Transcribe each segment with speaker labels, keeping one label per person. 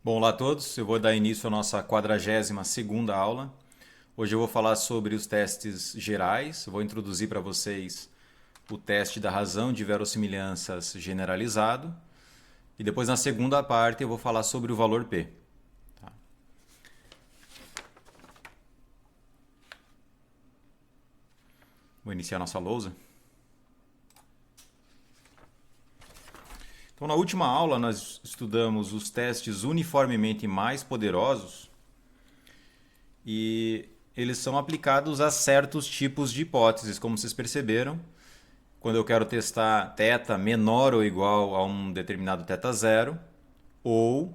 Speaker 1: Bom, olá a todos. Eu vou dar início à nossa 42ª aula. Hoje eu vou falar sobre os testes gerais. Eu vou introduzir para vocês o teste da razão de verossimilhanças generalizado. E depois, na segunda parte, eu vou falar sobre o valor P. Tá? Vou iniciar nossa lousa. Então, na última aula, nós estudamos os testes uniformemente mais poderosos e eles são aplicados a certos tipos de hipóteses, como vocês perceberam. Quando eu quero testar θ menor ou igual a um determinado θ0, ou,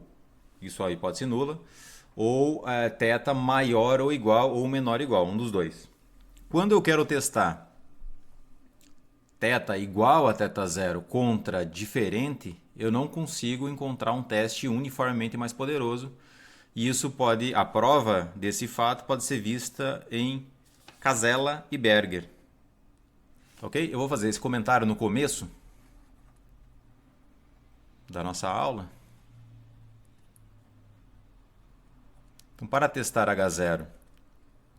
Speaker 1: isso é a hipótese nula, ou θ maior ou igual ou menor ou igual, um dos dois. Quando eu quero testar θ igual a θ0 contra diferente, eu não consigo encontrar um teste uniformemente mais poderoso. E isso pode, a prova desse fato pode ser vista em Casella e Berger. Ok? Eu vou fazer esse comentário no começo da nossa aula. Então, para testar H0,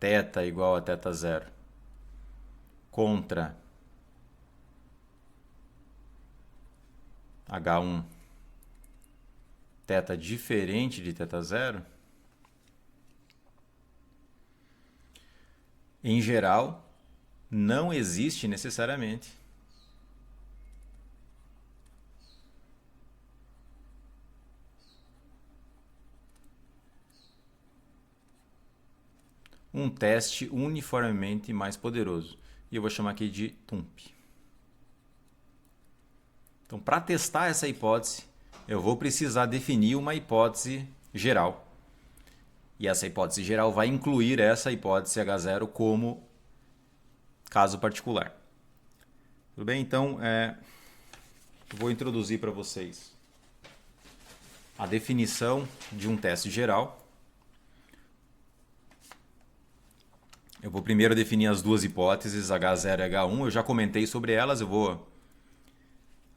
Speaker 1: θ igual a θ0 contra H1, θ diferente de θ0, em geral, não existe necessariamente um teste uniformemente mais poderoso. E eu vou chamar aqui de TUMP. Então, para testar essa hipótese, eu vou precisar definir uma hipótese geral. E essa hipótese geral vai incluir essa hipótese H0 como caso particular. Tudo bem? Então, eu vou introduzir para vocês a definição de um teste geral. Eu vou primeiro definir as duas hipóteses, H0 e H1. Eu já comentei sobre elas, eu vou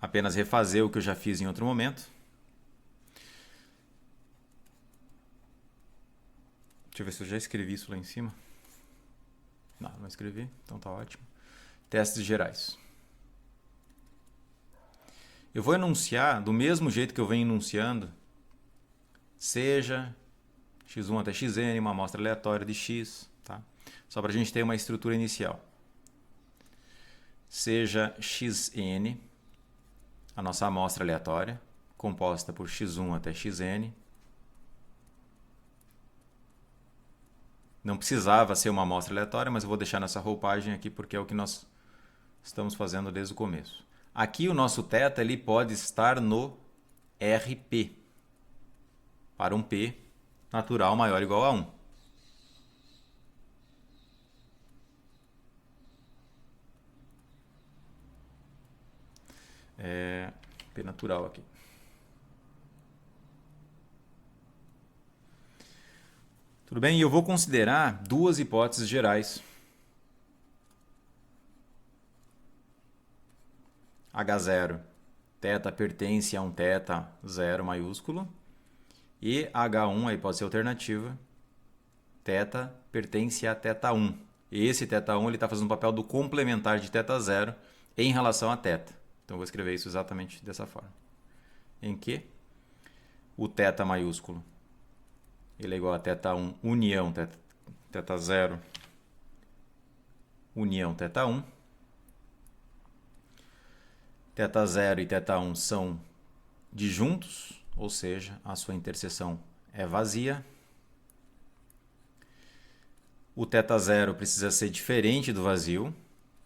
Speaker 1: apenas refazer o que eu já fiz em outro momento. Deixa eu ver se eu já escrevi isso lá em cima. Não escrevi, então tá ótimo. Testes gerais. Eu vou enunciar do mesmo jeito que eu venho enunciando, seja x1 até xn, uma amostra aleatória de x, tá? Só para a gente ter uma estrutura inicial. Seja xn, a nossa amostra aleatória, composta por x1 até xn. Não precisava ser uma amostra aleatória, mas eu vou deixar nessa roupagem aqui porque é o que nós estamos fazendo desde o começo. Aqui o nosso θ ele pode estar no RP, para um P natural maior ou igual a 1. P natural aqui. Tudo bem? E eu vou considerar duas hipóteses gerais. H0, θ pertence a um θ0 maiúsculo. E H1, a hipótese alternativa, θ pertence a θ1. E esse θ1 está fazendo o papel do complementar de θ0 em relação a θ. Então eu vou escrever isso exatamente dessa forma. Em que o θ maiúsculo ele é igual a θ1 união θ0 união θ1. θ0 e θ1 são disjuntos, ou seja, a sua interseção é vazia. O θ0 precisa ser diferente do vazio,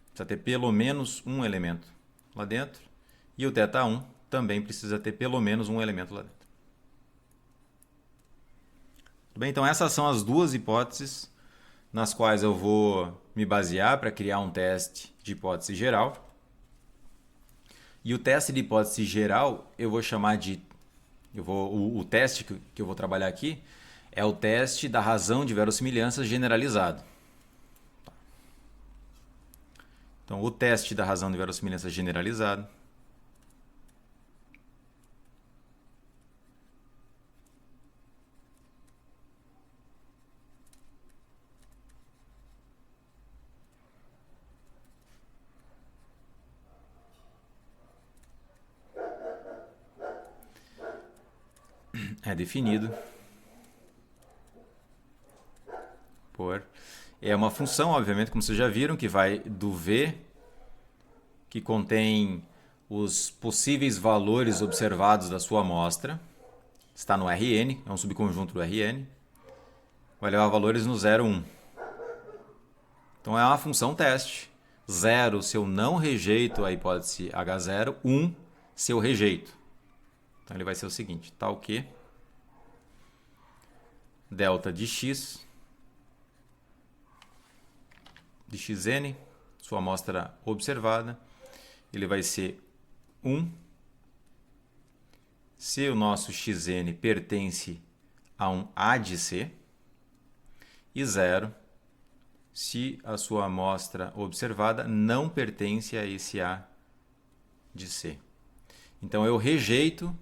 Speaker 1: precisa ter pelo menos um elemento lá dentro. E o θ1 também precisa ter pelo menos um elemento lá dentro. Tudo bem? Então essas são as duas hipóteses nas quais eu vou me basear para criar um teste de hipótese geral. E o teste de hipótese geral eu vou chamar de... o teste que eu vou trabalhar aqui é o teste da razão de verossimilhanças generalizado. Então, o teste da razão de verossimilhança generalizado definido por... É uma função, obviamente, como vocês já viram, que vai do V, que contém os possíveis valores observados da sua amostra. Está no Rn, é um subconjunto do Rn. Vai levar valores no 0, 1. Então é uma função teste. 0 se eu não rejeito a hipótese H0, 1 se eu rejeito. Então ele vai ser o seguinte, tal que delta de x, de xn, sua amostra observada, ele vai ser 1 se o nosso xn pertence a um A de C e 0 se a sua amostra observada não pertence a esse A de C. Então eu rejeito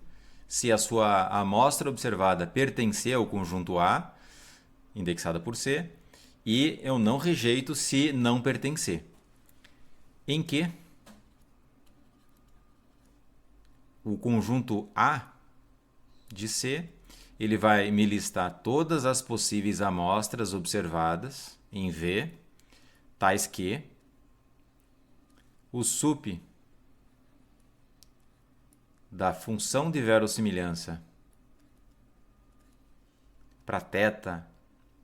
Speaker 1: se a sua amostra observada pertencer ao conjunto A, indexada por C, e eu não rejeito se não pertencer. Em que o conjunto A de C, ele vai me listar todas as possíveis amostras observadas em V, tais que o sup da função de verossimilhança para θ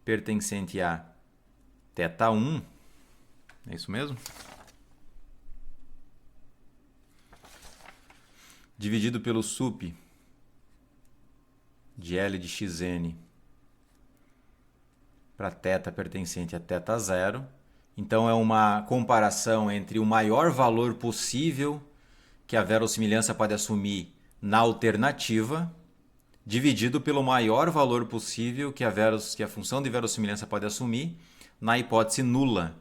Speaker 1: pertencente a θ1, é isso mesmo? Dividido pelo sup de L de xn para θ pertencente a θ0. Então é uma comparação entre o maior valor possível que a verossimilhança pode assumir na alternativa, dividido pelo maior valor possível que a função de verossimilhança pode assumir na hipótese nula.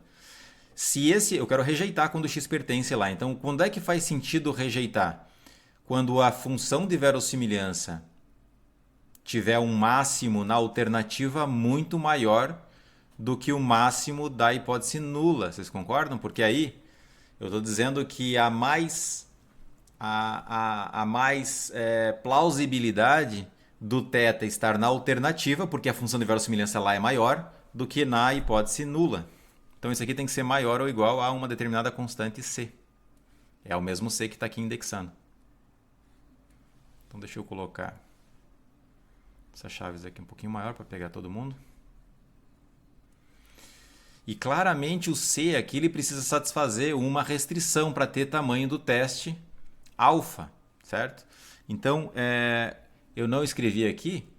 Speaker 1: Eu quero rejeitar quando x pertence lá. Então, quando é que faz sentido rejeitar? Quando a função de verossimilhança tiver um máximo na alternativa muito maior do que o máximo da hipótese nula. Vocês concordam? Porque aí eu estou dizendo que a mais plausibilidade do θ estar na alternativa, porque a função de verossimilhança lá é maior, do que na hipótese nula. Então isso aqui tem que ser maior ou igual a uma determinada constante C. É o mesmo C que está aqui indexando. Então deixa eu colocar essas chaves aqui um pouquinho maior para pegar todo mundo. E claramente o C aqui ele precisa satisfazer uma restrição para ter tamanho do teste alfa, certo? Então eu não escrevi aqui,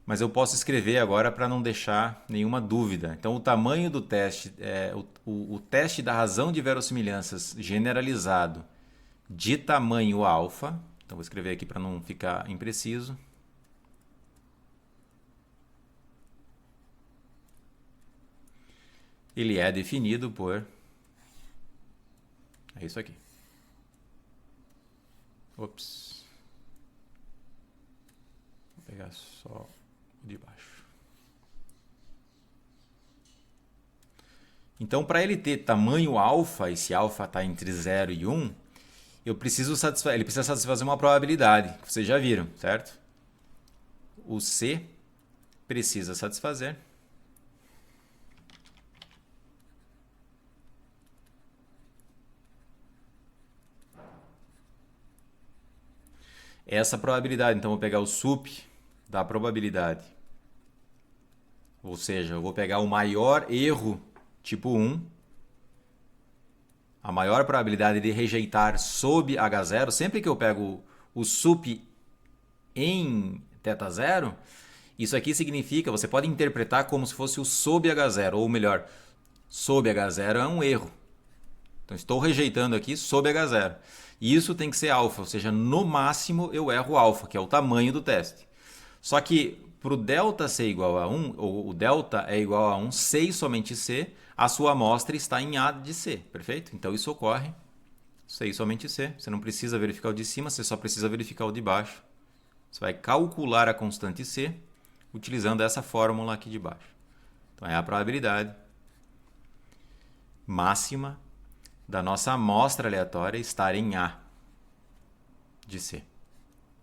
Speaker 1: mas eu posso escrever agora para não deixar nenhuma dúvida. Então o tamanho do teste, o teste da razão de verossimilhanças generalizado de tamanho alfa, então vou escrever aqui para não ficar impreciso. Ele é definido por... É isso aqui. Ops. Vou pegar só o de baixo. Então, para ele ter tamanho alfa, esse alfa está entre 0 e 1, ele precisa satisfazer uma probabilidade, que vocês já viram, certo? O C precisa satisfazer essa probabilidade. Então, eu vou pegar o sup da probabilidade. Ou seja, eu vou pegar o maior erro tipo 1, a maior probabilidade de rejeitar sob H0. Sempre que eu pego o sup em θ0, isso aqui significa, você pode interpretar como se fosse o sob H0, ou melhor, sob H0 é um erro. Então, estou rejeitando aqui sob H0. E isso tem que ser alfa, ou seja, no máximo eu erro alfa, que é o tamanho do teste. Só que para o delta ser igual a 1, ou o delta é igual a 1, C e somente C, a sua amostra está em A de C, perfeito? Então isso ocorre, C e somente C. Você não precisa verificar o de cima, você só precisa verificar o de baixo. Você vai calcular a constante C utilizando essa fórmula aqui de baixo. Então é a probabilidade máxima da nossa amostra aleatória estar em A de C.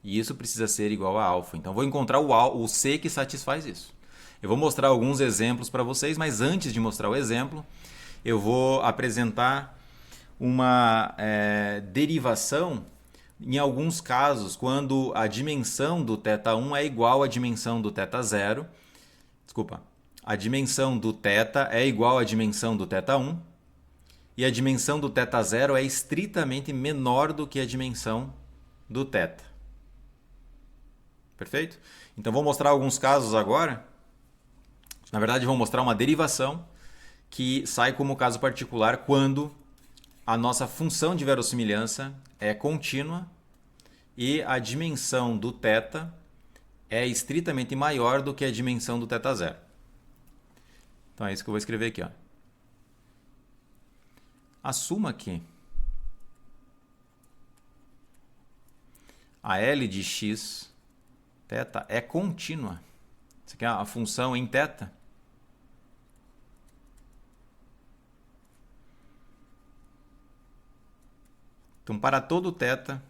Speaker 1: E isso precisa ser igual a alfa. Então, vou encontrar o C que satisfaz isso. Eu vou mostrar alguns exemplos para vocês, mas antes de mostrar o exemplo, eu vou apresentar uma derivação em alguns casos, quando a dimensão do θ1 é igual à dimensão do θ0. Desculpa. A dimensão do θ é igual à dimensão do θ1 e a dimensão do θ0 é estritamente menor do que a dimensão do θ. Perfeito? Então vou mostrar alguns casos agora. Na verdade, vou mostrar uma derivação que sai como caso particular quando a nossa função de verossimilhança é contínua e a dimensão do θ é estritamente maior do que a dimensão do θ0. Então é isso que eu vou escrever aqui. Ó. Assuma que a L de x θ é contínua. Isso aqui é a função em θ. Então, para todo θ,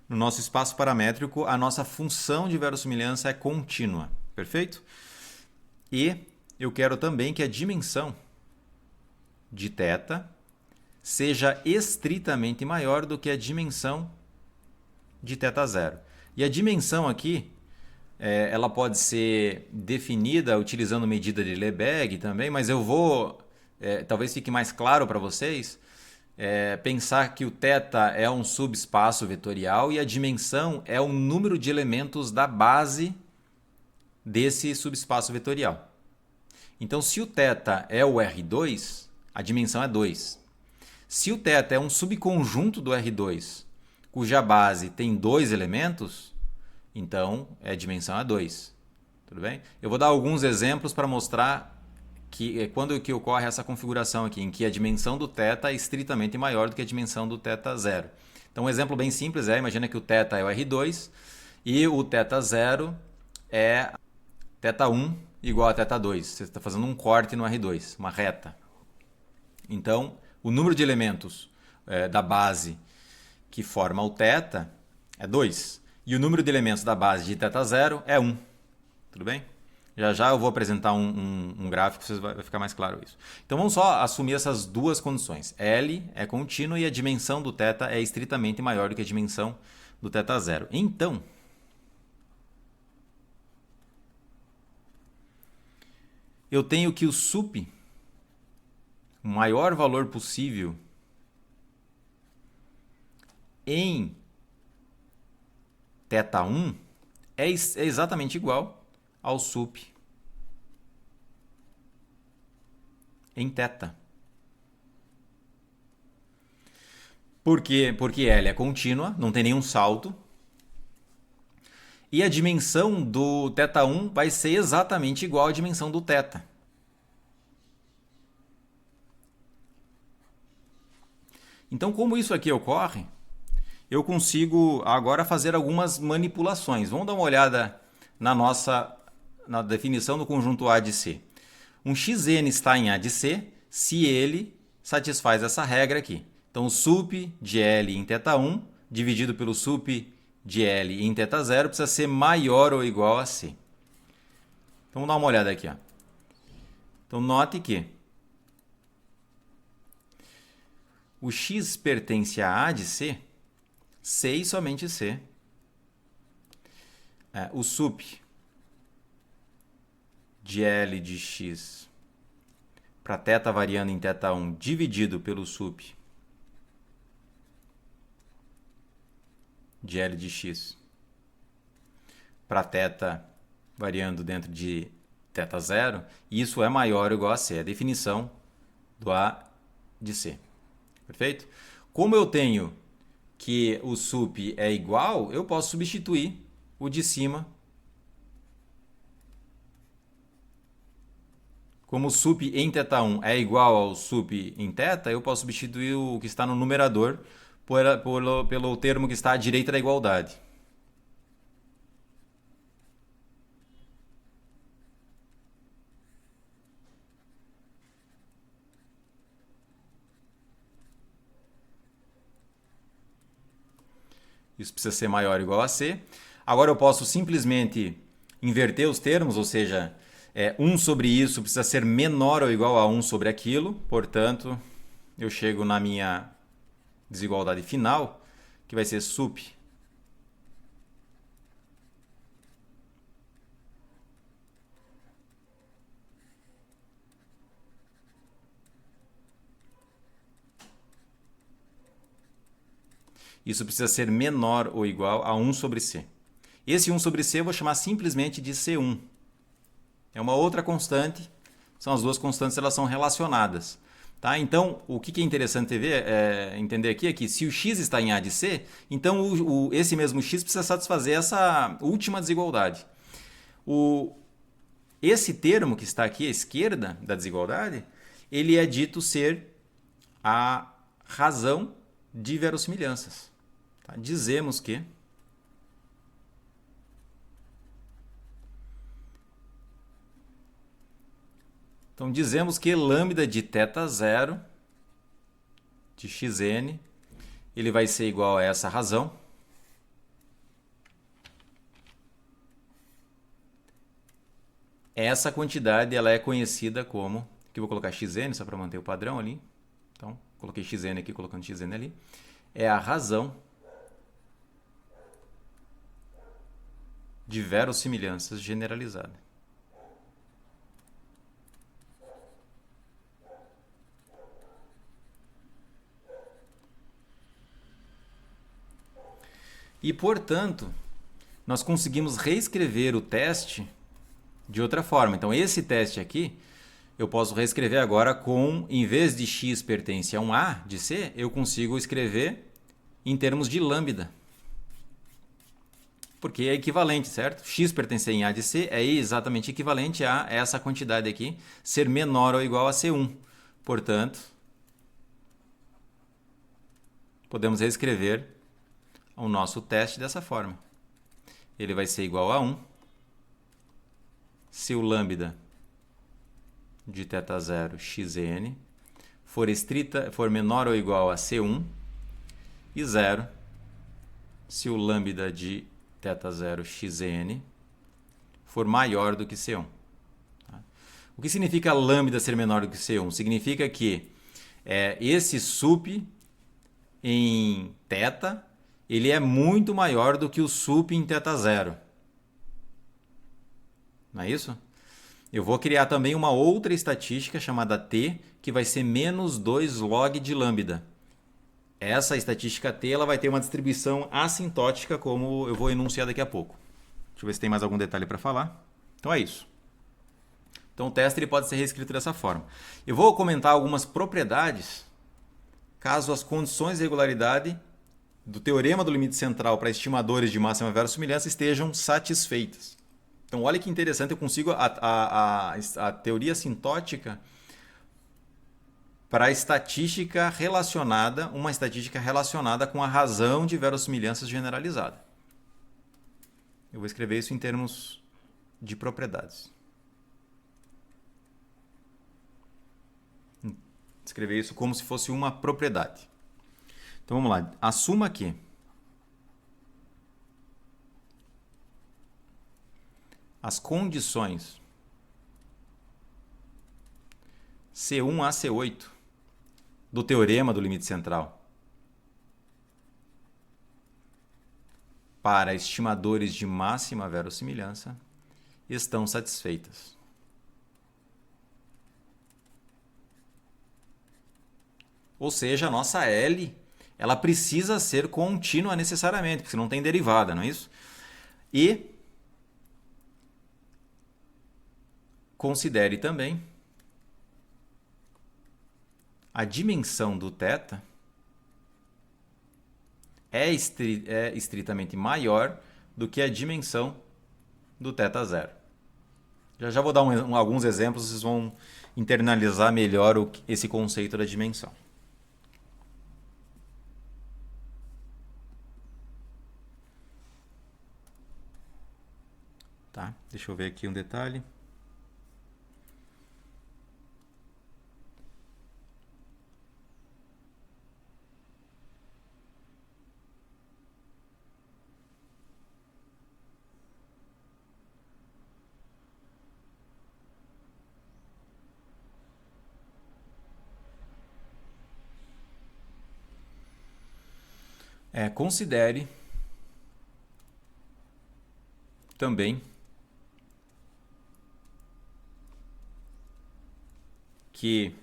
Speaker 1: no nosso espaço paramétrico, a nossa função de verossimilhança é contínua. Perfeito? E eu quero também que a dimensão de θ seja estritamente maior do que a dimensão de θ0. E a dimensão aqui, ela pode ser definida utilizando medida de Lebesgue também, mas eu vou, talvez fique mais claro para vocês, pensar que o θ é um subespaço vetorial e a dimensão é o número de elementos da base desse subespaço vetorial. Então, se o θ é o R2, a dimensão é 2. Se o θ é um subconjunto do R2, cuja base tem 2 elementos, então a dimensão é 2. Tudo bem? Eu vou dar alguns exemplos para mostrar que quando que ocorre essa configuração aqui, em que a dimensão do θ é estritamente maior do que a dimensão do θ0. Então, um exemplo bem simples imagina que o θ é o R2 e o θ0 é θ1 igual a θ2. Você está fazendo um corte no R2, uma reta. Então, o número de elementos da base que forma o θ é 2. E o número de elementos da base de θ0 é 1. Tudo bem? Já já eu vou apresentar um gráfico, vai ficar mais claro isso. Então vamos só assumir essas duas condições. L é contínuo e a dimensão do θ é estritamente maior do que a dimensão do θ0. Então, eu tenho que o sup, o maior valor possível em θ1 é exatamente igual ao sup em θ. Por quê? Porque L é contínua, não tem nenhum salto. E a dimensão do θ1 vai ser exatamente igual à dimensão do θ. Então, como isso aqui ocorre, eu consigo agora fazer algumas manipulações. Vamos dar uma olhada na definição do conjunto A de C. Um xn está em A de C se ele satisfaz essa regra aqui. Então, o sup de L em θ1 dividido pelo sup de L em θ0 precisa ser maior ou igual a C. Então, vamos dar uma olhada aqui. Ó. Então, note que o x pertence a A de C, C e somente C. O sup de L de x para θ variando em θ1 dividido pelo sup de L de x para θ variando dentro de θ0, isso é maior ou igual a C. É a definição do A de C. Perfeito? Como eu tenho que o sup é igual, eu posso substituir o de cima. Como o sup em θ1 é igual ao sup em θ, eu posso substituir o que está no numerador pelo termo que está à direita da igualdade. Isso precisa ser maior ou igual a C. Agora eu posso simplesmente inverter os termos, ou seja, 1 sobre isso precisa ser menor ou igual a 1 sobre aquilo. Portanto, eu chego na minha desigualdade final, que vai ser sup isso precisa ser menor ou igual a 1 sobre C. Esse 1 sobre C eu vou chamar simplesmente de C1. É uma outra constante, são as duas constantes, elas são relacionadas. Tá? Então, o que é interessante ver, entender aqui é que se o x está em A de C, então esse mesmo x precisa satisfazer essa última desigualdade. Esse termo que está aqui à esquerda da desigualdade, ele é dito ser a razão de verossimilhanças. Tá? Dizemos que lambda de θ0 de xn, ele vai ser igual a essa razão. Essa quantidade ela é conhecida como, aqui eu vou colocar xn só para manter o padrão ali. Então, coloquei xn aqui, colocando xn ali. É a razão de verossimilhanças generalizada. E, portanto, nós conseguimos reescrever o teste de outra forma. Então, esse teste aqui, eu posso reescrever agora com, em vez de x pertence a um A de C, eu consigo escrever em termos de lambda. Porque é equivalente, certo? X pertencer em A de C é exatamente equivalente a essa quantidade aqui ser menor ou igual a C1. Portanto, podemos reescrever o nosso teste dessa forma. Ele vai ser igual a 1 se o lambda de θ0 xn for menor ou igual a C1 e 0 se o lambda de θ0 xn for maior do que C1. Tá? O que significa lambda ser menor do que C1? Significa que esse sup em θ ele é muito maior do que o sup em θ0. Não é isso? Eu vou criar também uma outra estatística chamada T, que vai ser menos 2 log de lambda. Essa estatística T ela vai ter uma distribuição assintótica, como eu vou enunciar daqui a pouco. Deixa eu ver se tem mais algum detalhe para falar. Então é isso. Então o teste ele pode ser reescrito dessa forma. Eu vou comentar algumas propriedades caso as condições de regularidade do teorema do limite central para estimadores de máxima verossimilhança estejam satisfeitas. Então olha que interessante, eu consigo a teoria assintótica para a estatística relacionada, uma estatística relacionada com a razão de verossimilhanças generalizada. Eu vou escrever isso em termos de propriedades. Escrever isso como se fosse uma propriedade. Então vamos lá. Assuma que as condições C1 a C8 do teorema do limite central para estimadores de máxima verossimilhança estão satisfeitas. Ou seja, a nossa L ela precisa ser contínua necessariamente, porque não tem derivada, não é isso? E considere também a dimensão do θ é estritamente maior do que a dimensão do θ0. Já vou dar alguns exemplos, vocês vão internalizar melhor esse conceito da dimensão. Tá? Deixa eu ver aqui um detalhe. Considere também que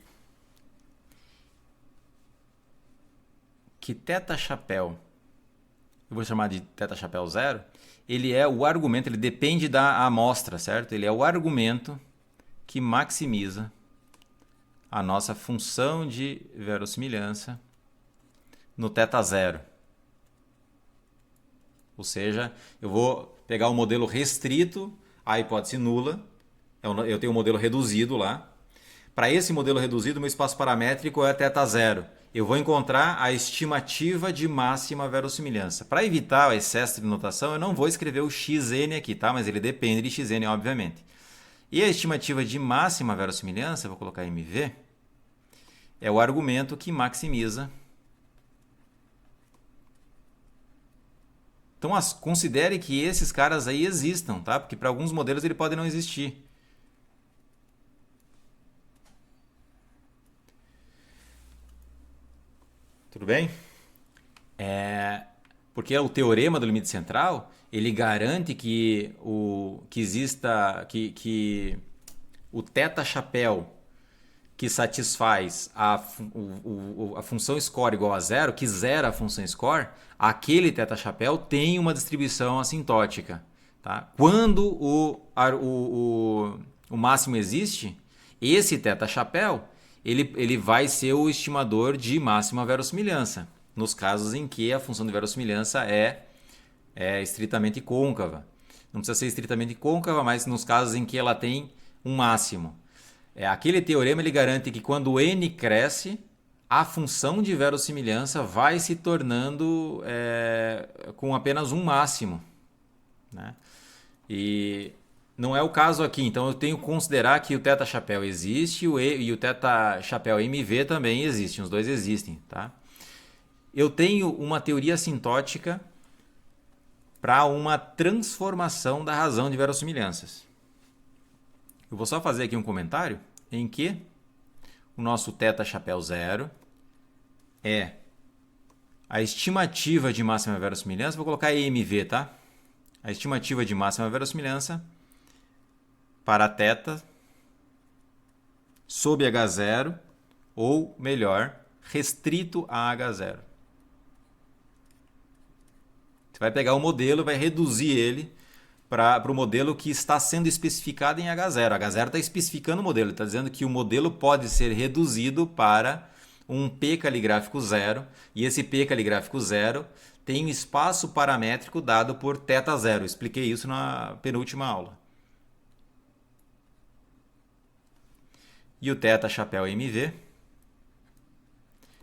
Speaker 1: θ chapéu, eu vou chamar de θ chapéu zero, ele é o argumento, ele depende da amostra, certo? Ele é o argumento que maximiza a nossa função de verossimilhança no θ zero. Ou seja, eu vou pegar o modelo restrito, a hipótese nula, eu tenho um modelo reduzido lá. Para esse modelo reduzido, meu espaço paramétrico é θ zero. Eu vou encontrar a estimativa de máxima verossimilhança. Para evitar o excesso de notação, eu não vou escrever o xn aqui, tá? Mas ele depende de xn, obviamente. E a estimativa de máxima verossimilhança, vou colocar mv, é o argumento que maximiza. Então, considere que esses caras aí existam, tá? Porque para alguns modelos ele pode não existir. Tudo bem? Porque o teorema do limite central, ele garante que o θ chapéu que satisfaz a função score igual a zero, que zera a função score, aquele θ chapéu tem uma distribuição assintótica. Tá? Quando o máximo existe, esse θ chapéu ele vai ser o estimador de máxima verossimilhança, nos casos em que a função de verossimilhança é estritamente côncava. Não precisa ser estritamente côncava, mas nos casos em que ela tem um máximo. Aquele teorema ele garante que quando n cresce, a função de verossimilhança vai se tornando com apenas um máximo. Né? E não é o caso aqui, então eu tenho que considerar que o θ chapéu existe e o θ chapéu mv também existe, os dois existem. Tá? Eu tenho uma teoria assintótica para uma transformação da razão de verossimilhanças. Eu vou só fazer aqui um comentário em que o nosso θ chapéu zero é a estimativa de máxima verossimilhança, vou colocar EMV, tá? A estimativa de máxima verossimilhança para θ sob H0 ou, melhor, restrito a H0. Você vai pegar o modelo e vai reduzir ele para o modelo que está sendo especificado em H0. H0 está especificando o modelo, está dizendo que o modelo pode ser reduzido para um P caligráfico zero, e esse P caligráfico zero tem um espaço paramétrico dado por θ zero. Expliquei isso na penúltima aula. E o θ chapéu mv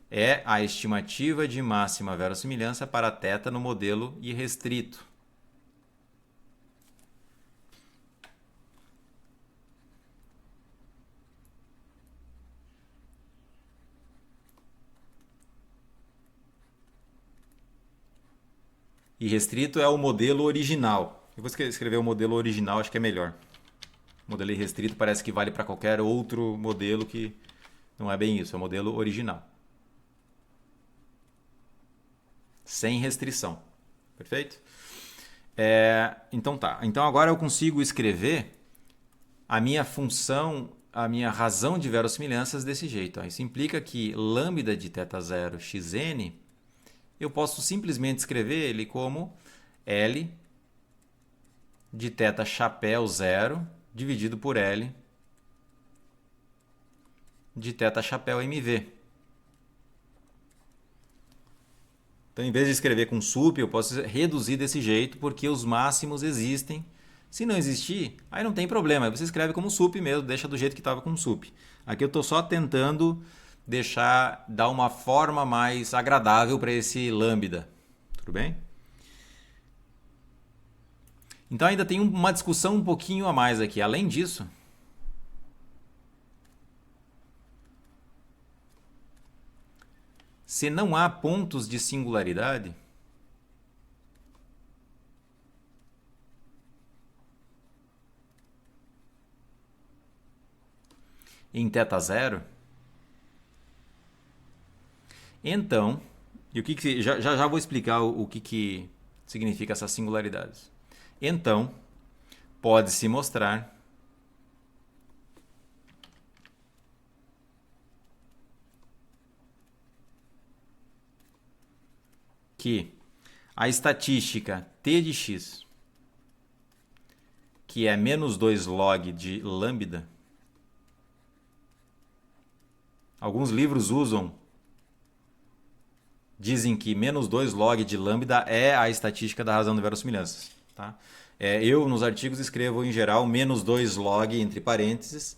Speaker 1: é a estimativa de máxima verossimilhança para θ no modelo irrestrito. Irrestrito é o modelo original. Eu vou escrever o modelo original, acho que é melhor. O modelo irrestrito parece que vale para qualquer outro modelo, que não é bem isso, é o modelo original. Sem restrição. Perfeito? Então tá. Então agora eu consigo escrever a minha função, a minha razão de verossimilhanças desse jeito. Isso implica que lambda de θ0 xn, eu posso simplesmente escrever ele como L de θ chapéu zero dividido por L de θ chapéu mv. Então, em vez de escrever com sup, eu posso reduzir desse jeito, porque os máximos existem. Se não existir, aí não tem problema. Aí você escreve como sup mesmo, deixa do jeito que estava com sup. Aqui eu estou só tentando dar uma forma mais agradável para esse lambda. Tudo bem? Então ainda tem uma discussão um pouquinho a mais aqui. Além disso, se não há pontos de singularidade, em θ0, então E o já vou explicar o que significa essas singularidades. Então, pode-se mostrar que a estatística t de x, que é menos 2 log de lambda, alguns livros dizem que menos 2 log de lambda é a estatística da razão de verossimilhanças. Tá? Eu, nos artigos, escrevo, em geral, menos 2 log, entre parênteses,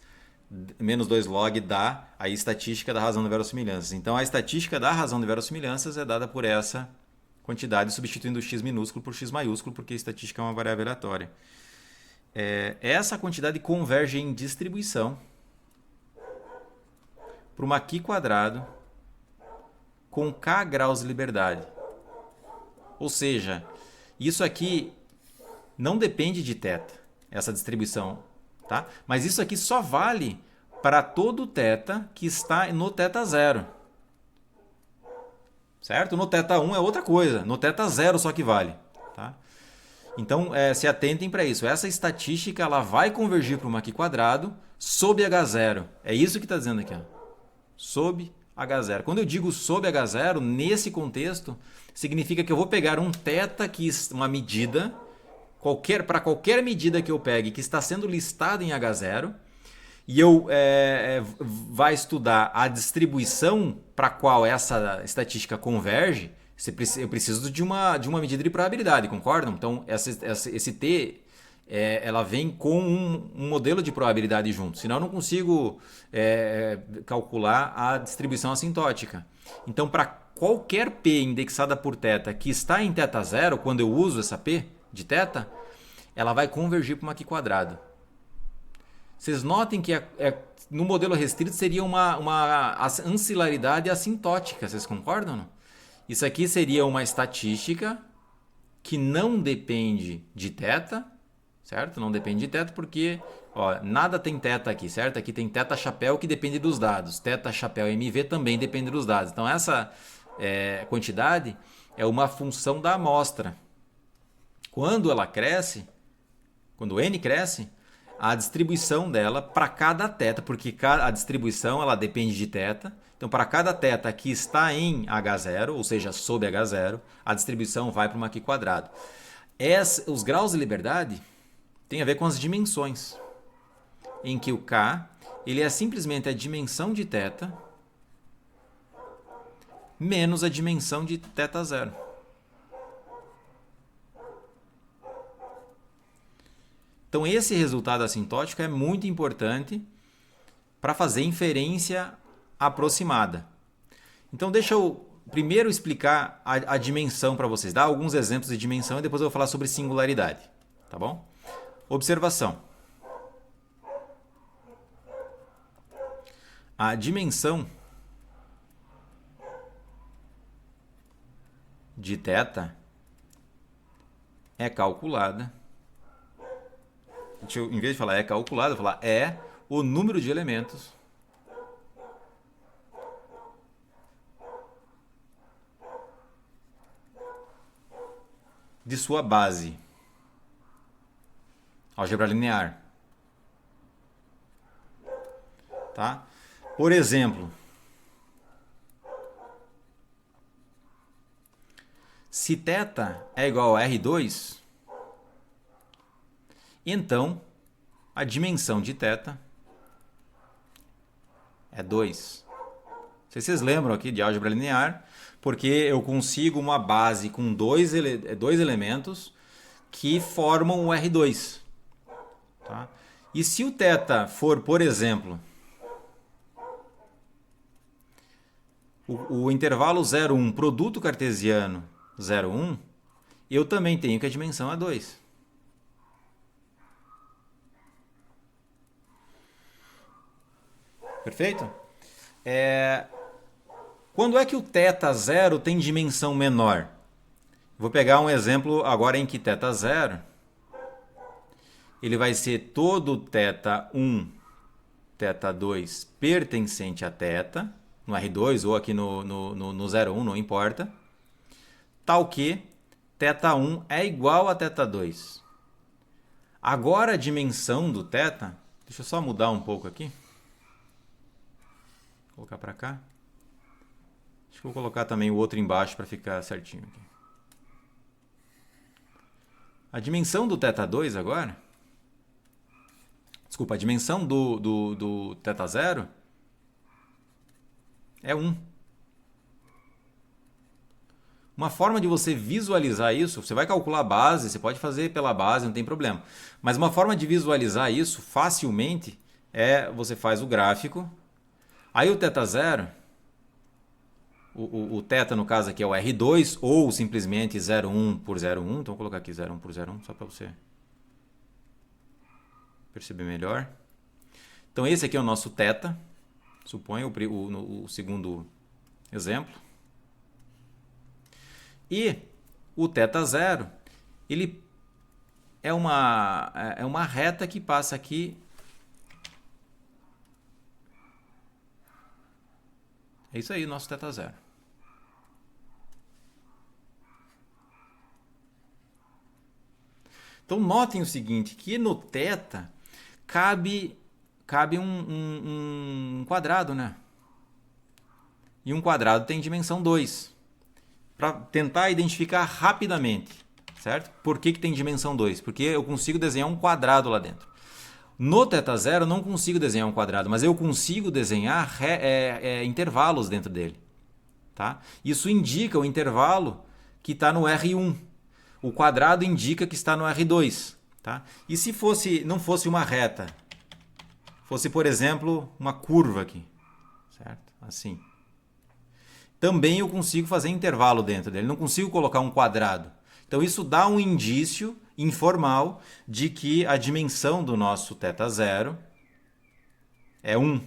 Speaker 1: menos 2 log dá a estatística da razão de verossimilhanças. Então, a estatística da razão de verossimilhanças é dada por essa quantidade, substituindo o x minúsculo por x maiúsculo, porque a estatística é uma variável aleatória. Essa quantidade converge em distribuição para uma Q quadrado com k graus de liberdade. Ou seja, isso aqui não depende de θ, essa distribuição, tá? Mas isso aqui só vale para todo θ que está no θ0. Certo? No θ1 é outra coisa, no θ0 só que vale, tá? Então, se atentem para isso. Essa estatística ela vai convergir para uma Q quadrado sob H0. É isso que está dizendo aqui, ó. Sob H0. Quando eu digo sob H0, nesse contexto, significa que eu vou pegar um θ, uma medida, para qualquer medida que eu pegue que está sendo listada em H0, e eu vai estudar a distribuição para qual essa estatística converge. Eu preciso de uma medida de probabilidade, concordam? Então, esse T ela vem com um modelo de probabilidade junto, senão eu não consigo calcular a distribuição assintótica. Então, para qualquer P indexada por θ que está em θ0, quando eu uso essa P de θ, ela vai convergir para uma Q quadrado. Vocês notem que no modelo restrito seria uma ancilaridade assintótica, vocês concordam? Não? Isso aqui seria uma estatística que não depende de θ, certo? Não depende de θ porque nada tem θ aqui, certo? Aqui tem θ chapéu que depende dos dados. θ chapéu MV também depende dos dados. Então essa quantidade é uma função da amostra. Quando ela cresce, quando n cresce, a distribuição dela para cada θ, porque a distribuição ela depende de θ. Então, para cada θ que está em H0, ou seja, sob H0, a distribuição vai para uma Q quadrado. Os graus de liberdade têm a ver com as dimensões, em que o K ele é simplesmente a dimensão de θ menos a dimensão de θ0. Então, esse resultado assintótico é muito importante para fazer inferência aproximada. Então, deixa eu primeiro explicar a dimensão para vocês, dar alguns exemplos de dimensão e depois eu vou falar sobre singularidade. Tá bom? Observação. A dimensão de θ é calculada. Em vez de falar é calculado, eu vou falar é o número de elementos de sua base. Álgebra linear. Tá? Por exemplo, se θ é igual a R2, então a dimensão de θ é 2. Vocês lembram aqui de álgebra linear, porque eu consigo uma base com dois elementos que formam o R2. Tá? E se o θ for, por exemplo, o intervalo 0, 1, produto cartesiano 0, 1, eu também tenho que a dimensão é 2. Perfeito? Quando é que o θ0 tem dimensão menor? Vou pegar um exemplo agora em que θ0 ele vai ser todo θ1, θ2 pertencente a θ, no R2 ou aqui no 0,1, não importa. tal que θ1 é igual a θ2. Agora a dimensão do θ, deixa eu só mudar um pouco aqui. Vou colocar para cá. Acho que vou colocar também o outro embaixo para ficar certinho aqui. A dimensão do θ2 agora, desculpa, a dimensão do θ0 é 1. Uma forma de você visualizar isso, você vai calcular a base, você pode fazer pela base, não tem problema. Mas uma forma de visualizar isso facilmente é você faz o gráfico, aí o θ0, o θ no caso aqui é o R2, ou simplesmente 0,1 por 0,1, então vou colocar aqui 0,1 por 0,1, só para você perceber melhor. Então esse aqui é o nosso θ, suponho o segundo exemplo. E o θ0, ele é uma reta que passa aqui. É isso aí, o nosso θ0. Então notem o seguinte, que no θ cabe um quadrado, né? E um quadrado tem dimensão 2. Para tentar identificar rapidamente, certo? Por que tem dimensão 2? Porque eu consigo desenhar um quadrado lá dentro. No θ0 eu não consigo desenhar um quadrado, mas eu consigo desenhar intervalos dentro dele. Tá? Isso indica o intervalo que está no R1. O quadrado indica que está no R2. Tá? E se não fosse uma reta, fosse, por exemplo, uma curva aqui, certo? Assim. Também eu consigo fazer intervalo dentro dele, não consigo colocar um quadrado. Então isso dá um indício informal de que a dimensão do nosso θ0 é 1.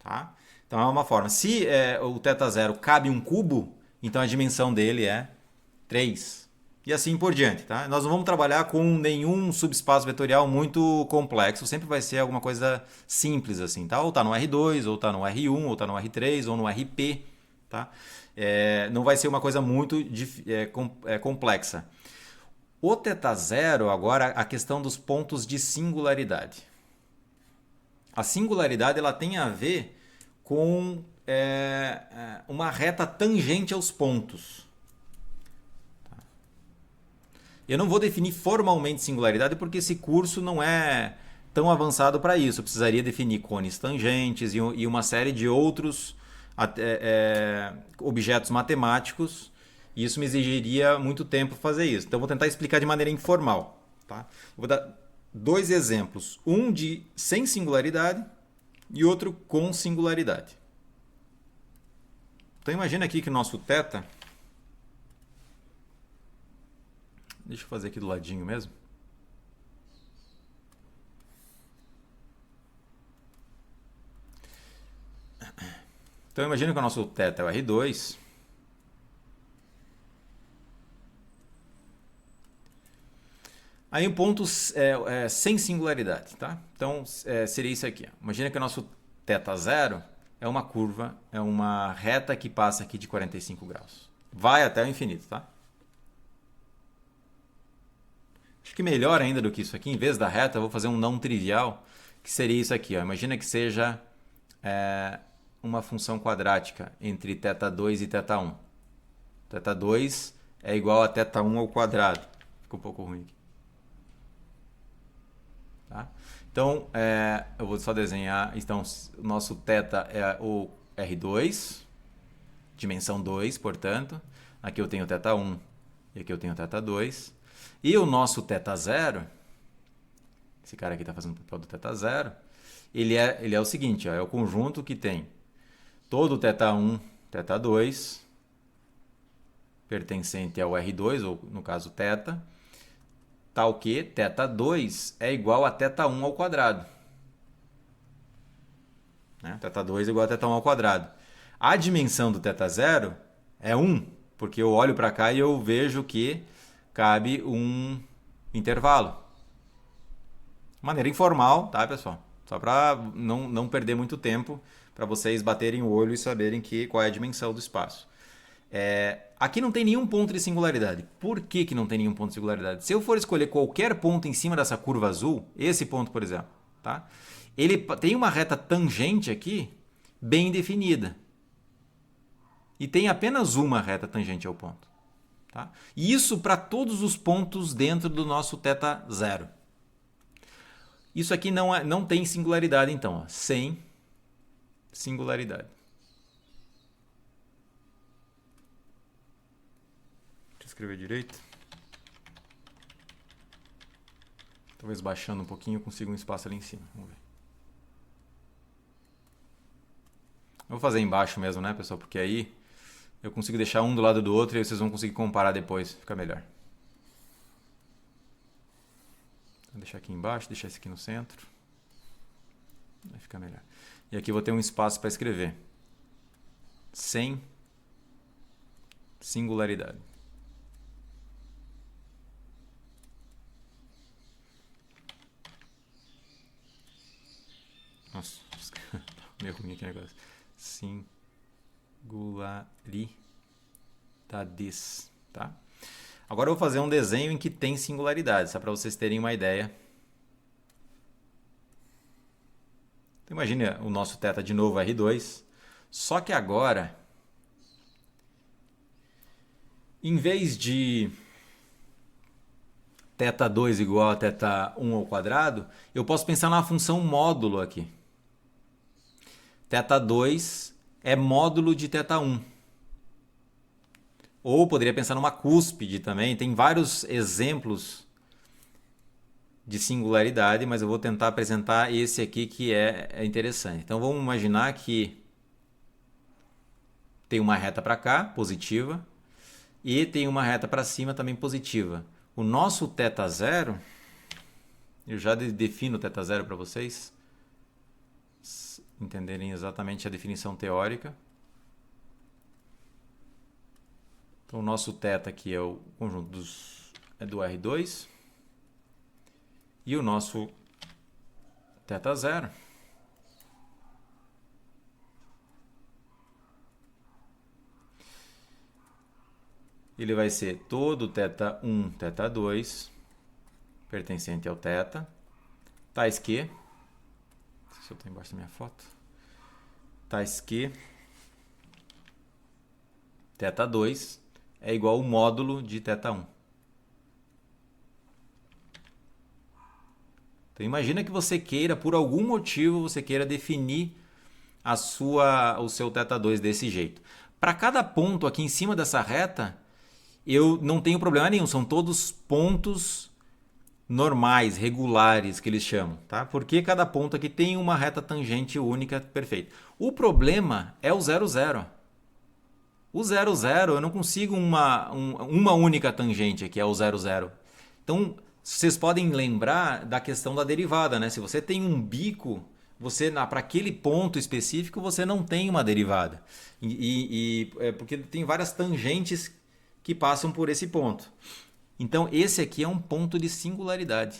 Speaker 1: Tá? Então é uma forma. Se o θ0 cabe um cubo, então a dimensão dele é 3. E assim por diante. Tá? Nós não vamos trabalhar com nenhum subespaço vetorial muito complexo, sempre vai ser alguma coisa simples assim. Tá? Ou está no R2, ou está no R1, ou está no R3, ou no RP. Tá? Não vai ser uma coisa muito complexa. O θ0, agora, a questão dos pontos de singularidade. A singularidade ela tem a ver com uma reta tangente aos pontos. Eu não vou definir formalmente singularidade porque esse curso não é tão avançado para isso. Eu precisaria definir cones tangentes e uma série de outros objetos matemáticos, e isso me exigiria muito tempo fazer isso. Então vou tentar explicar de maneira informal. Tá? Vou dar 2 exemplos, um sem singularidade e outro com singularidade. Então imagina aqui que o nosso θ, deixa eu fazer aqui do ladinho mesmo. Então imagina que o nosso θ é o R2. Aí um ponto sem singularidade, tá? Então seria isso aqui. Imagina que o nosso θ0 é uma curva, é uma reta que passa aqui de 45 graus. Vai até o infinito, tá? Acho que melhor ainda do que isso aqui, em vez da reta, eu vou fazer um não trivial, que seria isso aqui. Ó. Imagina que seja uma função quadrática entre θ2 e θ1. θ2 é igual a θ1 ao quadrado. Ficou um pouco ruim aqui. Tá? Então, eu vou só desenhar. Então, o nosso θ é o R2, dimensão 2, portanto. Aqui eu tenho θ1 e aqui eu tenho θ2. E o nosso θ0, esse cara aqui está fazendo o papel do θ0, ele é o seguinte, ó, é o conjunto que tem todo o θ1, θ2, pertencente ao R2, ou no caso θ, tal que θ2 é igual a θ1 ao quadrado. Né? θ2 é igual a θ1 ao quadrado. A dimensão do θ0 é 1, porque eu olho para cá e eu vejo que cabe um intervalo. De maneira informal, tá, pessoal? Só para não perder muito tempo, para vocês baterem o olho e saberem qual é a dimensão do espaço. Aqui não tem nenhum ponto de singularidade. Por que, que não tem nenhum ponto de singularidade? Se eu for escolher qualquer ponto em cima dessa curva azul, esse ponto, por exemplo, tá? Ele tem uma reta tangente aqui bem definida. E tem apenas uma reta tangente ao ponto. Tá? E isso para todos os pontos dentro do nosso θ zero. Isso aqui não tem singularidade, então. Ó, sem singularidade. Deixa eu escrever direito. Talvez baixando um pouquinho eu consiga um espaço ali em cima. Vamos ver. Eu vou fazer embaixo mesmo, né, pessoal? Porque aí eu consigo deixar um do lado do outro e aí vocês vão conseguir comparar depois. Fica melhor. Vou deixar aqui embaixo, deixar esse aqui no centro. Vai ficar melhor. E aqui eu vou ter um espaço para escrever. Sem singularidade. Nossa, meio ruim aqui o negócio. Singularidades, tá? Agora eu vou fazer um desenho em que tem singularidade, só para vocês terem uma ideia. Então imagine o nosso θ de novo R2, só que agora, em vez de θ2 igual a θ1 ao quadrado, eu posso pensar na função módulo aqui. θ2 é módulo de θ1. Ou poderia pensar numa cúspide também. Tem vários exemplos de singularidade, mas eu vou tentar apresentar esse aqui que é interessante. Então vamos imaginar que tem uma reta para cá, positiva, e tem uma reta para cima também positiva. O nosso θ zero, eu já defino o θ zero para vocês entenderem exatamente a definição teórica. Então, o nosso θ aqui é o conjunto do R2 e o nosso θ zero ele vai ser todo θ1, θ2 pertencente ao θ, tais que, se eu estou embaixo da minha foto, tais que θ2 é igual ao módulo de θ1. Então imagina que você queira, por algum motivo, você queira definir o seu θ2 desse jeito. Para cada ponto aqui em cima dessa reta, eu não tenho problema nenhum, são todos pontos normais, regulares, que eles chamam, tá? Porque cada ponto aqui tem uma reta tangente única, perfeita. O problema é o 0, 0. O 0, 0, eu não consigo uma única tangente aqui, é o 0, 0. Então, vocês podem lembrar da questão da derivada, né? Se você tem um bico, para aquele ponto específico, você não tem uma derivada. Porque tem várias tangentes que passam por esse ponto. Então, esse aqui é um ponto de singularidade.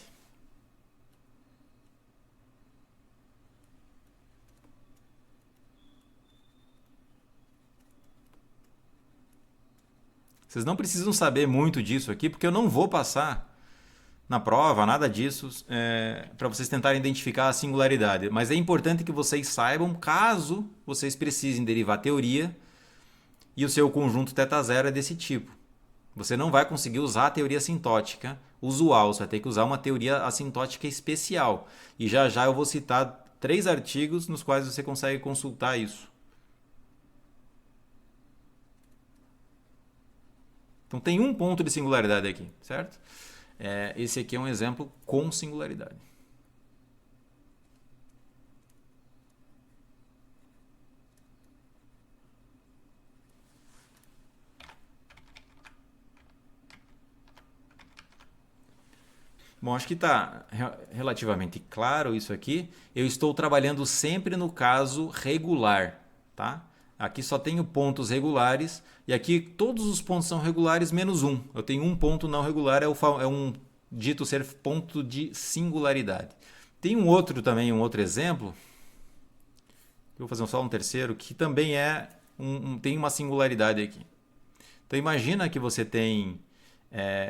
Speaker 1: Vocês não precisam saber muito disso aqui, porque eu não vou passar na prova, nada disso, para vocês tentarem identificar a singularidade. Mas é importante que vocês saibam, caso vocês precisem derivar teoria e o seu conjunto θ0 é desse tipo. Você não vai conseguir usar a teoria assintótica usual, você vai ter que usar uma teoria assintótica especial. E já já eu vou citar 3 artigos nos quais você consegue consultar isso. Então tem um ponto de singularidade aqui, certo? Esse aqui é um exemplo com singularidade. Bom, acho que está relativamente claro isso aqui. Eu estou trabalhando sempre no caso regular, tá? Aqui só tenho pontos regulares e aqui todos os pontos são regulares menos um. Eu tenho um ponto não regular, é um dito ser ponto de singularidade. Tem um outro também, um outro exemplo. Eu vou fazer só um terceiro que também tem uma singularidade aqui. Então imagina que você tem,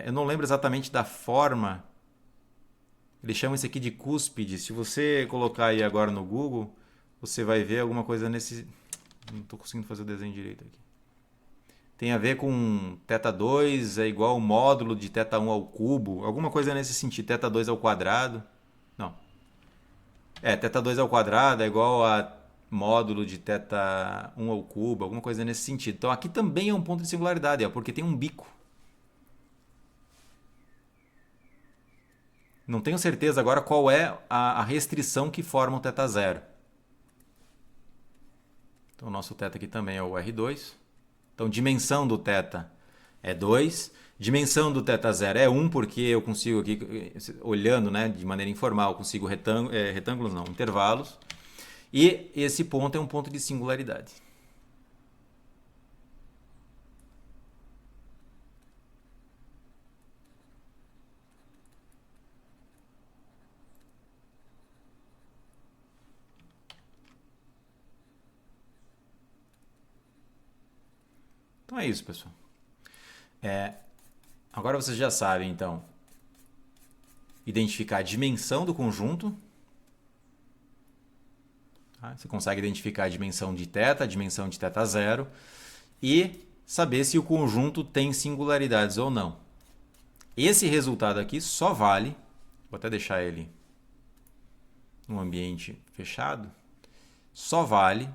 Speaker 1: eu não lembro exatamente da forma, eles chamam isso aqui de cúspide. Se você colocar aí agora no Google, você vai ver alguma coisa nesse... Não estou conseguindo fazer o desenho direito aqui. Tem a ver com θ2 é igual ao módulo de θ1 ao cubo, alguma coisa nesse sentido, θ2 ao quadrado. Não. θ2 ao quadrado é igual a módulo de θ1 ao cubo, alguma coisa nesse sentido. Então aqui também é um ponto de singularidade, porque tem um bico. Não tenho certeza agora qual é a restrição que forma o θ0. Então o nosso θ aqui também é o R2. Então dimensão do θ é 2. Dimensão do θ0 é 1, porque eu consigo aqui, olhando, né, de maneira informal, consigo retângulos, não, intervalos. E esse ponto é um ponto de singularidade. Então é isso, pessoal. Agora vocês já sabem, então, identificar a dimensão do conjunto. Tá? Você consegue identificar a dimensão de θ, a dimensão de θ0 e saber se o conjunto tem singularidades ou não. Esse resultado aqui só vale, vou até deixar ele num ambiente fechado, só vale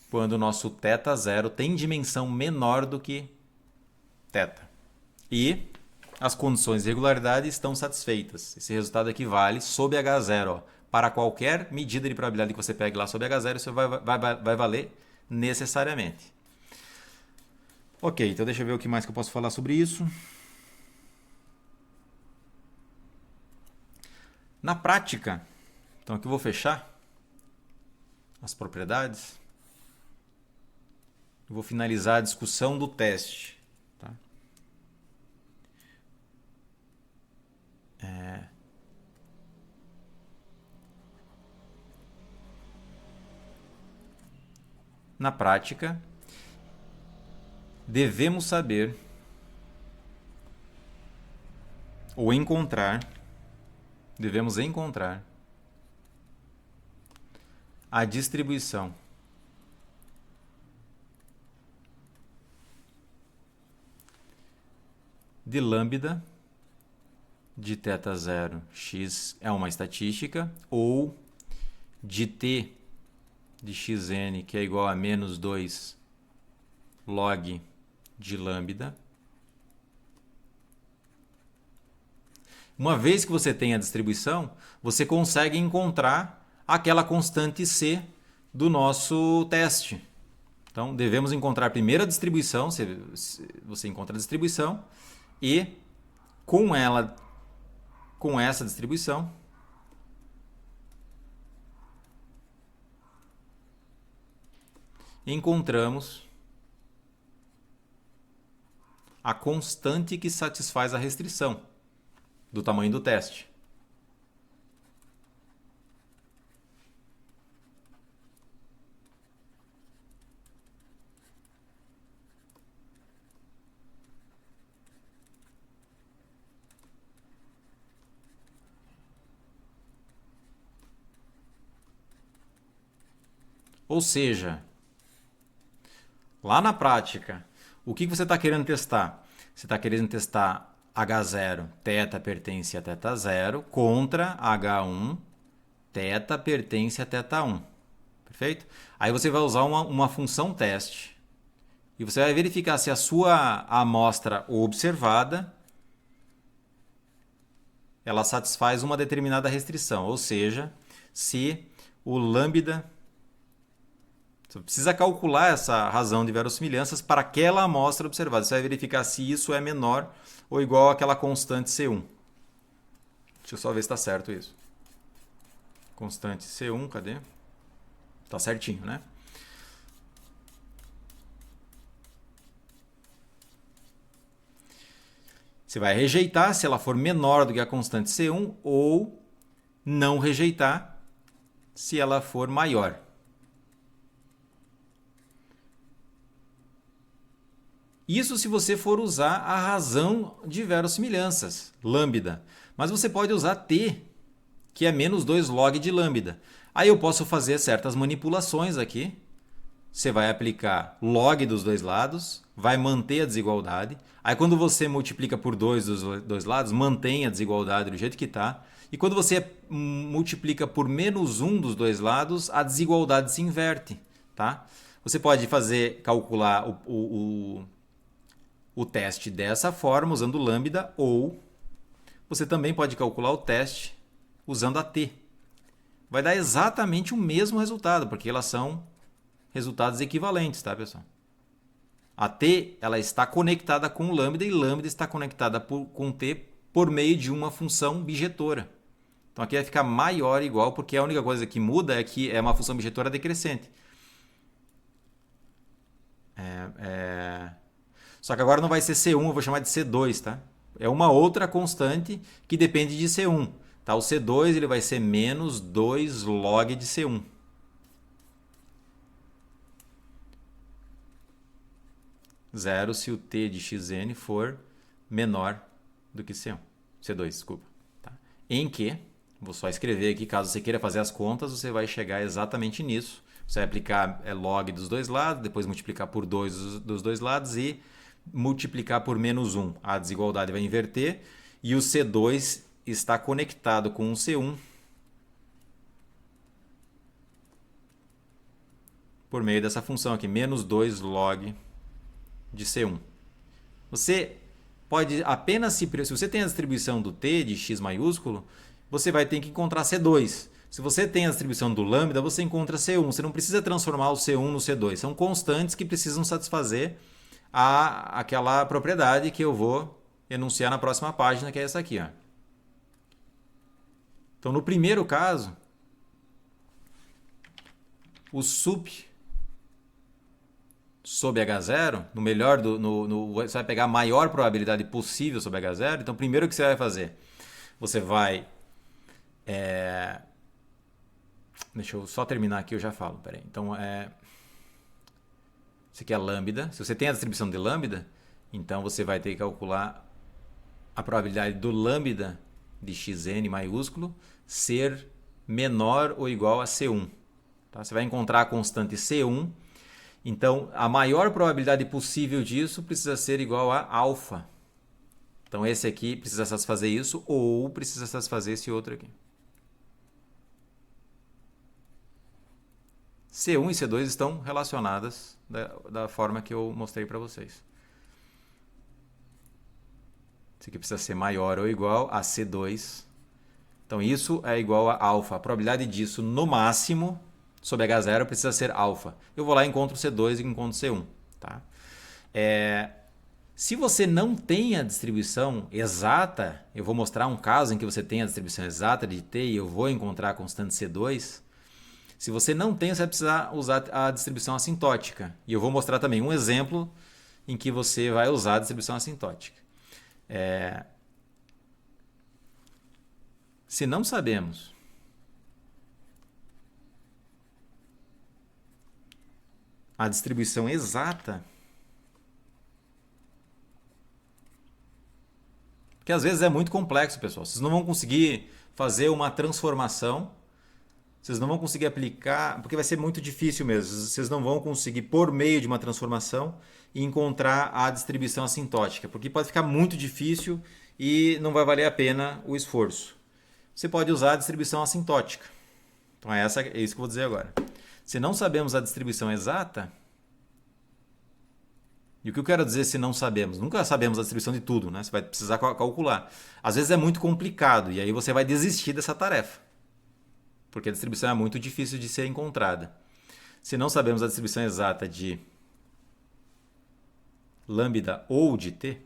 Speaker 1: quando o nosso θ0 tem dimensão menor do que θ. E as condições de regularidade estão satisfeitas. Esse resultado aqui vale sob H0. Ó. Para qualquer medida de probabilidade que você pegue lá sob H0, isso vai valer necessariamente. Ok, então deixa eu ver o que mais que eu posso falar sobre isso. Na prática, então aqui eu vou fechar as propriedades. Eu vou finalizar a discussão do teste. Tá? Na prática, devemos saber ou devemos encontrar a distribuição de lambda de θ0 x é uma estatística, ou de t de xn, que é igual a menos 2 log de lambda. Uma vez que você tem a distribuição, você consegue encontrar aquela constante c do nosso teste. Então, devemos encontrar primeiro a distribuição, você encontra a distribuição, e com essa distribuição, encontramos a constante que satisfaz a restrição do tamanho do teste. Ou seja, lá na prática, o que você está querendo testar? Você está querendo testar H0, θ pertence a θ0, contra H1, θ pertence a θ1. Perfeito? Aí você vai usar uma função teste e você vai verificar se a sua amostra observada ela satisfaz uma determinada restrição, ou seja, se o lambda... Você precisa calcular essa razão de verossimilhanças para aquela amostra observada. Você vai verificar se isso é menor ou igual àquela constante C1. Deixa eu só ver se está certo isso. Constante C1, cadê? Está certinho, né? Você vai rejeitar se ela for menor do que a constante C1 ou não rejeitar se ela for maior. Isso se você for usar a razão de verossimilhanças, lambda. Mas você pode usar t, que é menos 2 log de lambda. Aí eu posso fazer certas manipulações aqui. Você vai aplicar log dos dois lados, vai manter a desigualdade. Aí quando você multiplica por 2 dos dois lados, mantém a desigualdade do jeito que está. E quando você multiplica por menos 1 dos dois lados, a desigualdade se inverte. Tá? Você pode calcular o teste dessa forma, usando lambda, ou você também pode calcular o teste usando a t. Vai dar exatamente o mesmo resultado, porque elas são resultados equivalentes, tá, pessoal? A t ela está conectada com o lambda e lambda está conectada com t por meio de uma função bijetora. Então aqui vai ficar maior ou igual, porque a única coisa que muda é que é uma função bijetora decrescente. Só que agora não vai ser C1, eu vou chamar de C2, tá? É uma outra constante que depende de C1. Tá? O C2 ele vai ser menos 2 log de C1. Zero se o t de xn for menor do que C1. C2, desculpa. Tá? Em que, vou só escrever aqui, caso você queira fazer as contas, você vai chegar exatamente nisso. Você vai aplicar log dos dois lados, depois multiplicar por 2 dos dois lados e multiplicar por menos 1. A desigualdade vai inverter e o C2 está conectado com o C1 por meio dessa função aqui, menos 2 log de C1. Você pode apenas se você tem a distribuição do t de x maiúsculo, você vai ter que encontrar C2. Se você tem a distribuição do lambda, você encontra C1. Você não precisa transformar o C1 no C2. São constantes que precisam satisfazer aquela propriedade que eu vou enunciar na próxima página, que é essa aqui. Ó. Então, no primeiro caso, o sup sobre H0, no melhor você vai pegar a maior probabilidade possível sobre H0. Então, primeiro o que você vai fazer? Você vai... Deixa eu só terminar aqui, eu já falo. Peraí. Então, isso aqui é lambda. Se você tem a distribuição de lambda, então você vai ter que calcular a probabilidade do lambda de xn maiúsculo ser menor ou igual a C1. Tá? Você vai encontrar a constante C1. Então, a maior probabilidade possível disso precisa ser igual a alfa. Então, esse aqui precisa satisfazer isso ou precisa satisfazer esse outro aqui. C1 e C2 estão relacionadas da forma que eu mostrei para vocês. Isso aqui precisa ser maior ou igual a C2. Então, isso é igual a alfa. A probabilidade disso, no máximo, sobre H0, precisa ser alfa. Eu vou lá e encontro C2 e encontro C1. Tá? Se você não tem a distribuição exata, eu vou mostrar um caso em que você tem a distribuição exata de t e eu vou encontrar a constante C2. Se você não tem, você vai precisar usar a distribuição assintótica. E eu vou mostrar também um exemplo em que você vai usar a distribuição assintótica. Se não sabemos a distribuição exata, porque às vezes é muito complexo, pessoal. Vocês não vão conseguir fazer uma transformação, vocês não vão conseguir aplicar, porque vai ser muito difícil mesmo. Vocês não vão conseguir, por meio de uma transformação, encontrar a distribuição assintótica, porque pode ficar muito difícil e não vai valer a pena o esforço. Você pode usar a distribuição assintótica. Então é isso que eu vou dizer agora. Se não sabemos a distribuição exata, e o que eu quero dizer se não sabemos? Nunca sabemos a distribuição de tudo, né? Você vai precisar calcular. Às vezes é muito complicado e aí você vai desistir dessa tarefa, porque a distribuição é muito difícil de ser encontrada. Se não sabemos a distribuição exata de lambda ou de t,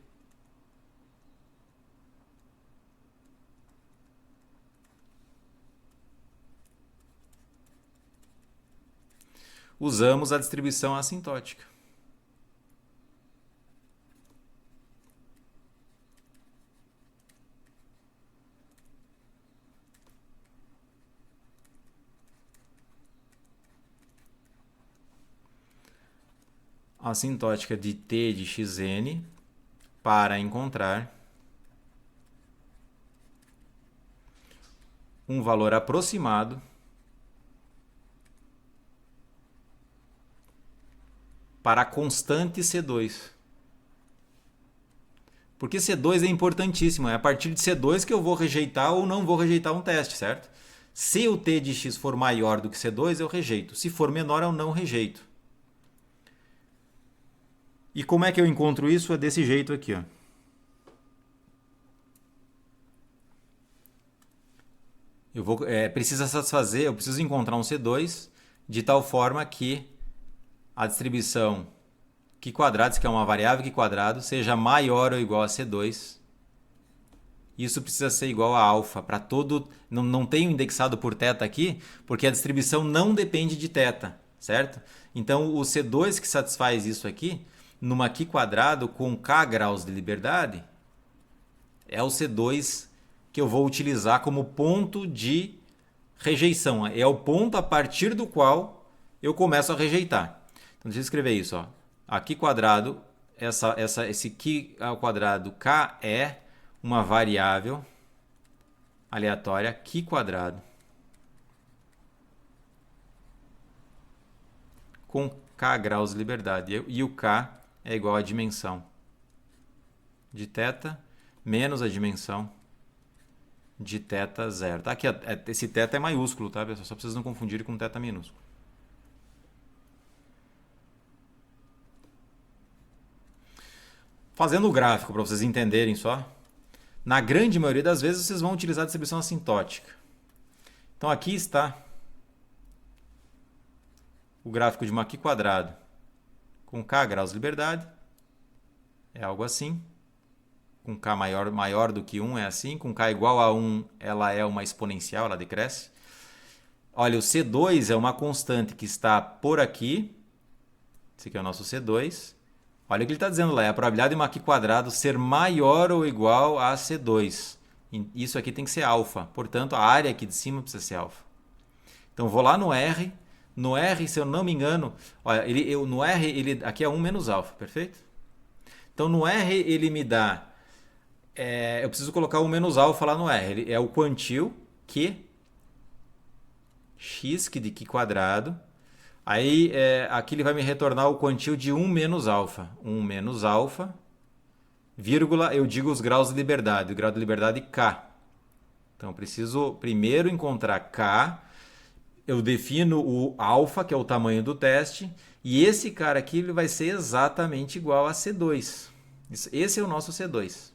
Speaker 1: usamos a distribuição assintótica. assintótica de t de xn para encontrar um valor aproximado para a constante C2. Porque C2 é importantíssimo, é a partir de C2 que eu vou rejeitar ou não vou rejeitar um teste, certo? Se o t de x for maior do que C2, eu rejeito. Se for menor, eu não rejeito. E como é que eu encontro isso? É desse jeito aqui, ó. Precisa satisfazer, eu preciso encontrar um C2 de tal forma que a distribuição que quadrado, que é uma variável que quadrado, seja maior ou igual a C2. Isso precisa ser igual a alfa para todo... Não tenho indexado por θ aqui, porque a distribuição não depende de θ, certo? Então, o C2 que satisfaz isso aqui, numa Q quadrado com K graus de liberdade, é o C2 que eu vou utilizar como ponto de rejeição. É o ponto a partir do qual eu começo a rejeitar. Então, deixa eu escrever isso, ó. Aqui quadrado, esse Q ao quadrado K é uma variável aleatória Q quadrado com K graus de liberdade. E o K é igual à dimensão de θ menos a dimensão de θ zero. Tá? Aqui, esse θ é maiúsculo, tá, pessoal? Só precisa não confundir com θ minúsculo. Fazendo o gráfico para vocês entenderem só, na grande maioria das vezes vocês vão utilizar a distribuição assintótica. Então aqui está o gráfico de uma Q quadrado com K graus de liberdade. É algo assim. Com K maior do que 1 é assim. Com K igual a 1 ela é uma exponencial, ela decresce. Olha, o C2 é uma constante que está por aqui. Esse aqui é o nosso C2. Olha o que ele está dizendo lá, é a probabilidade de uma Q quadrado ser maior ou igual a C2. Isso aqui tem que ser alfa, portanto a área aqui de cima precisa ser alfa. Então vou lá no R, se eu não me engano, olha, no R aqui é 1 menos alfa, perfeito? Então no R ele me dá, eu preciso colocar 1 menos alfa lá no R, é o quantil Q, x que de Q quadrado. Aí, aqui ele vai me retornar o quantil de 1 menos alfa. 1 menos alfa, vírgula, eu digo os graus de liberdade. O grau de liberdade K. Então, eu preciso primeiro encontrar K. Eu defino o alfa, que é o tamanho do teste. E esse cara aqui ele vai ser exatamente igual a C2. Esse é o nosso C2.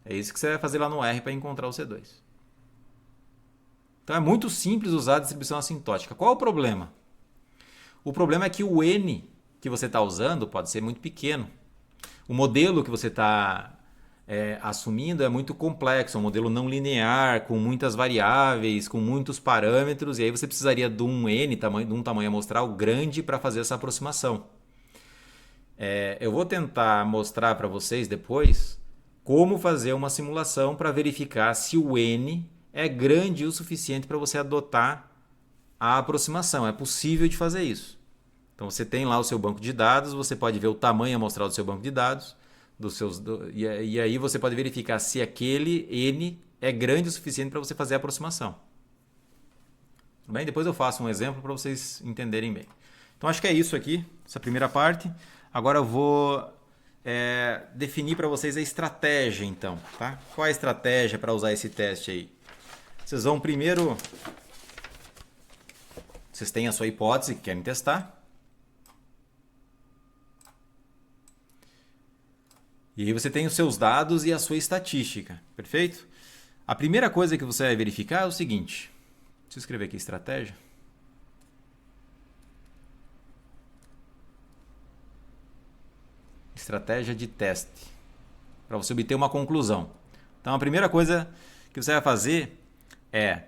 Speaker 1: É isso que você vai fazer lá no R para encontrar o C2. Então, é muito simples usar a distribuição assintótica. Qual é o problema? O problema é que o N que você está usando pode ser muito pequeno. O modelo que você está assumindo é muito complexo, é um modelo não linear, com muitas variáveis, com muitos parâmetros, e aí você precisaria de um N, de um tamanho amostral grande para fazer essa aproximação. Eu vou tentar mostrar para vocês depois como fazer uma simulação para verificar se o N é grande o suficiente para você adotar a aproximação. É possível de fazer isso. Então você tem lá o seu banco de dados, você pode ver o tamanho amostral do seu banco de dados, e aí você pode verificar se aquele N é grande o suficiente para você fazer a aproximação. Bem, depois eu faço um exemplo para vocês entenderem bem. Então acho que é isso aqui, essa primeira parte. Agora eu vou definir para vocês a estratégia, então. Tá? Qual é a estratégia para usar esse teste aí? Vocês vão primeiro... Vocês têm a sua hipótese que querem testar. E aí você tem os seus dados e a sua estatística, perfeito? A primeira coisa que você vai verificar é o seguinte. Deixa eu escrever aqui estratégia. Estratégia de teste. Para você obter uma conclusão. Então a primeira coisa que você vai fazer é...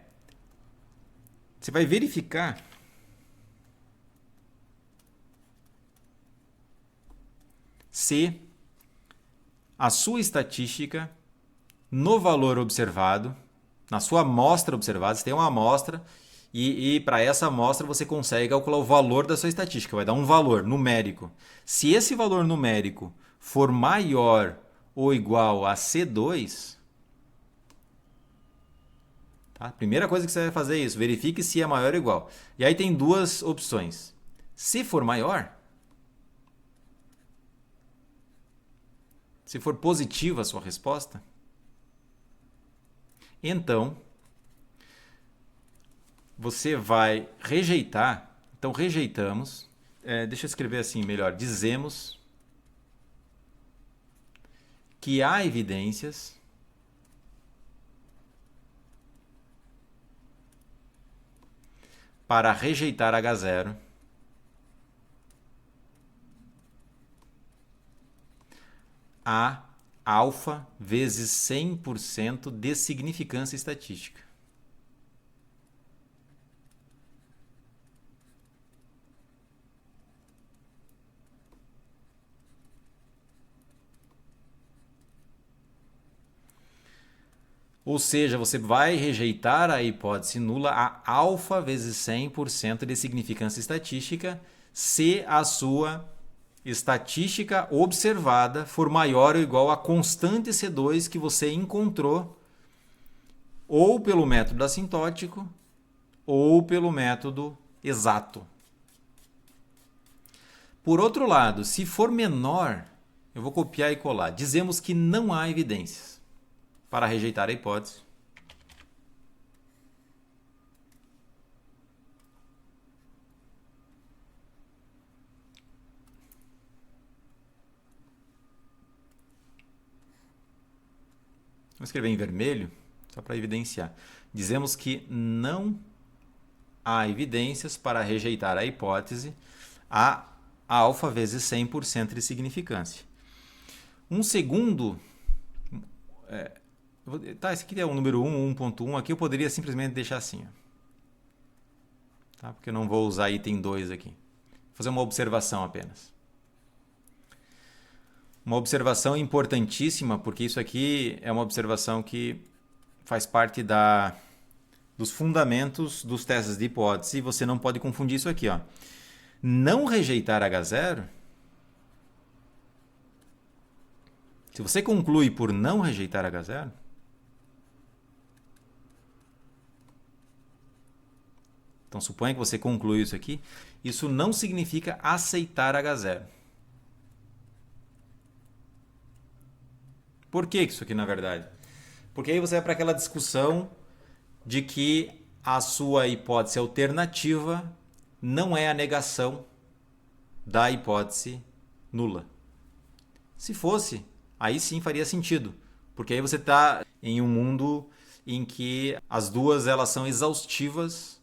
Speaker 1: Você vai verificar... se a sua estatística no valor observado, na sua amostra observada, você tem uma amostra E para essa amostra você consegue calcular o valor da sua estatística, vai dar um valor numérico. Se esse valor numérico for maior ou igual a C2, tá? A primeira coisa que você vai fazer é isso, verifique se é maior ou igual. E aí tem duas opções. Se for maior, se for positiva a sua resposta, então você vai rejeitar. Então rejeitamos. Deixa eu escrever assim melhor. Dizemos que há evidências para rejeitar H0 a alfa vezes 100% de significância estatística. Ou seja, você vai rejeitar a hipótese nula a alfa vezes 100% de significância estatística se a sua estatística observada for maior ou igual à constante C2 que você encontrou ou pelo método assintótico ou pelo método exato. Por outro lado, se for menor, eu vou copiar e colar. Dizemos que não há evidências para rejeitar a hipótese. Vou escrever em vermelho, só para evidenciar. Dizemos que não há evidências para rejeitar a hipótese a alfa vezes 100% de significância. Um segundo... Tá, esse aqui é o número 1, 1.1. Aqui eu poderia simplesmente deixar assim. Tá? Porque eu não vou usar item 2 aqui. Vou fazer uma observação apenas. Uma observação importantíssima, porque isso aqui é uma observação que faz parte dos fundamentos dos testes de hipótese e você não pode confundir isso aqui. Ó. Não rejeitar H0, se você conclui por não rejeitar H0, então suponha que você conclui isso aqui, isso não significa aceitar H0. Por que isso aqui, na verdade? Porque aí você vai para aquela discussão de que a sua hipótese alternativa não é a negação da hipótese nula. Se fosse, aí sim faria sentido, porque aí você está em um mundo em que as duas elas são exaustivas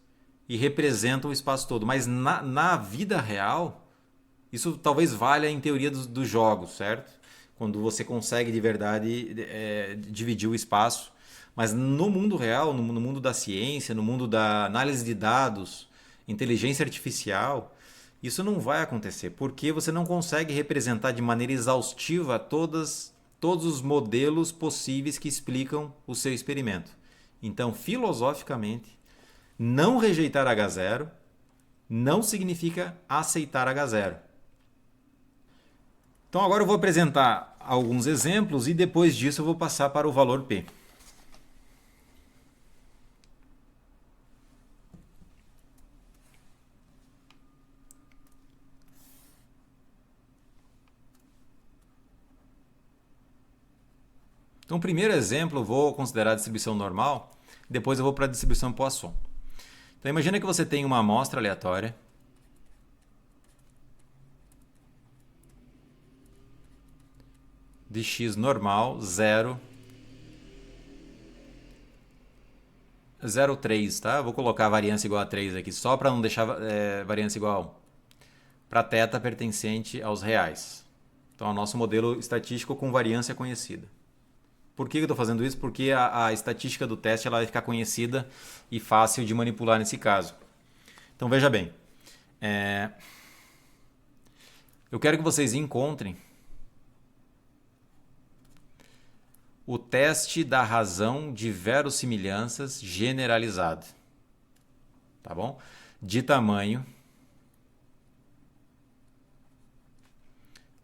Speaker 1: e representam o espaço todo. Mas na vida real, isso talvez valha em teoria dos jogos, certo? Quando você consegue de verdade dividir o espaço. Mas no mundo real, no mundo da ciência, no mundo da análise de dados, inteligência artificial, isso não vai acontecer, porque você não consegue representar de maneira exaustiva todos os modelos possíveis que explicam o seu experimento. Então, filosoficamente, não rejeitar H0 não significa aceitar H0. Então agora eu vou apresentar alguns exemplos e depois disso eu vou passar para o valor P. Então, o primeiro exemplo eu vou considerar a distribuição normal, depois eu vou para a distribuição Poisson. Então, imagina que você tem uma amostra aleatória de x normal 0,3, tá? Vou colocar a variância igual a 3 aqui, só para não deixar variância igual a 1. Para θ pertencente aos reais. Então, é o nosso modelo estatístico com variância conhecida. Por que eu estou fazendo isso? Porque a estatística do teste ela vai ficar conhecida e fácil de manipular nesse caso. Então, veja bem. Eu quero que vocês encontrem o teste da razão de verossimilhanças generalizado. tá bom? De tamanho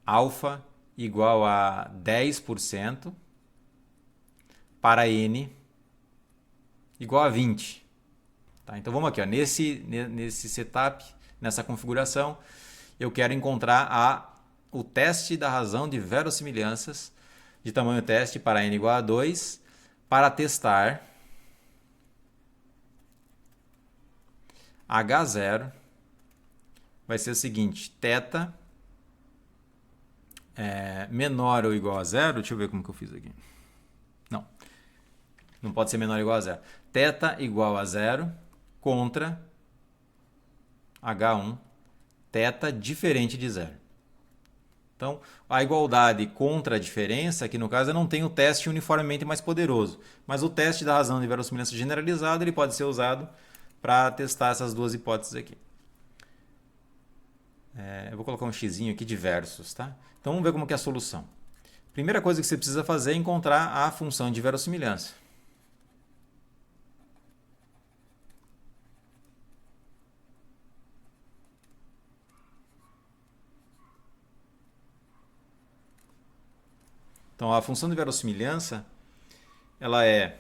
Speaker 1: alfa igual a 10% para n igual a 20. Tá? Então vamos aqui, ó, nesse setup, nessa configuração, eu quero encontrar o teste da razão de verossimilhanças de tamanho teste para n igual a 2 para testar H0 vai ser o seguinte, θ menor ou igual a zero, deixa eu ver como que eu fiz aqui. Não pode ser menor ou igual a zero. Θ igual a zero contra H1, θ diferente de zero. Então, a igualdade contra a diferença, aqui no caso, eu não tenho o teste uniformemente mais poderoso. Mas o teste da razão de verossimilhança generalizada ele pode ser usado para testar essas duas hipóteses aqui. Eu vou colocar um xizinho aqui de versos, tá? Então vamos ver como que é a solução. Primeira coisa que você precisa fazer é encontrar a função de verossimilhança. Então a função de verossimilhança, ela é...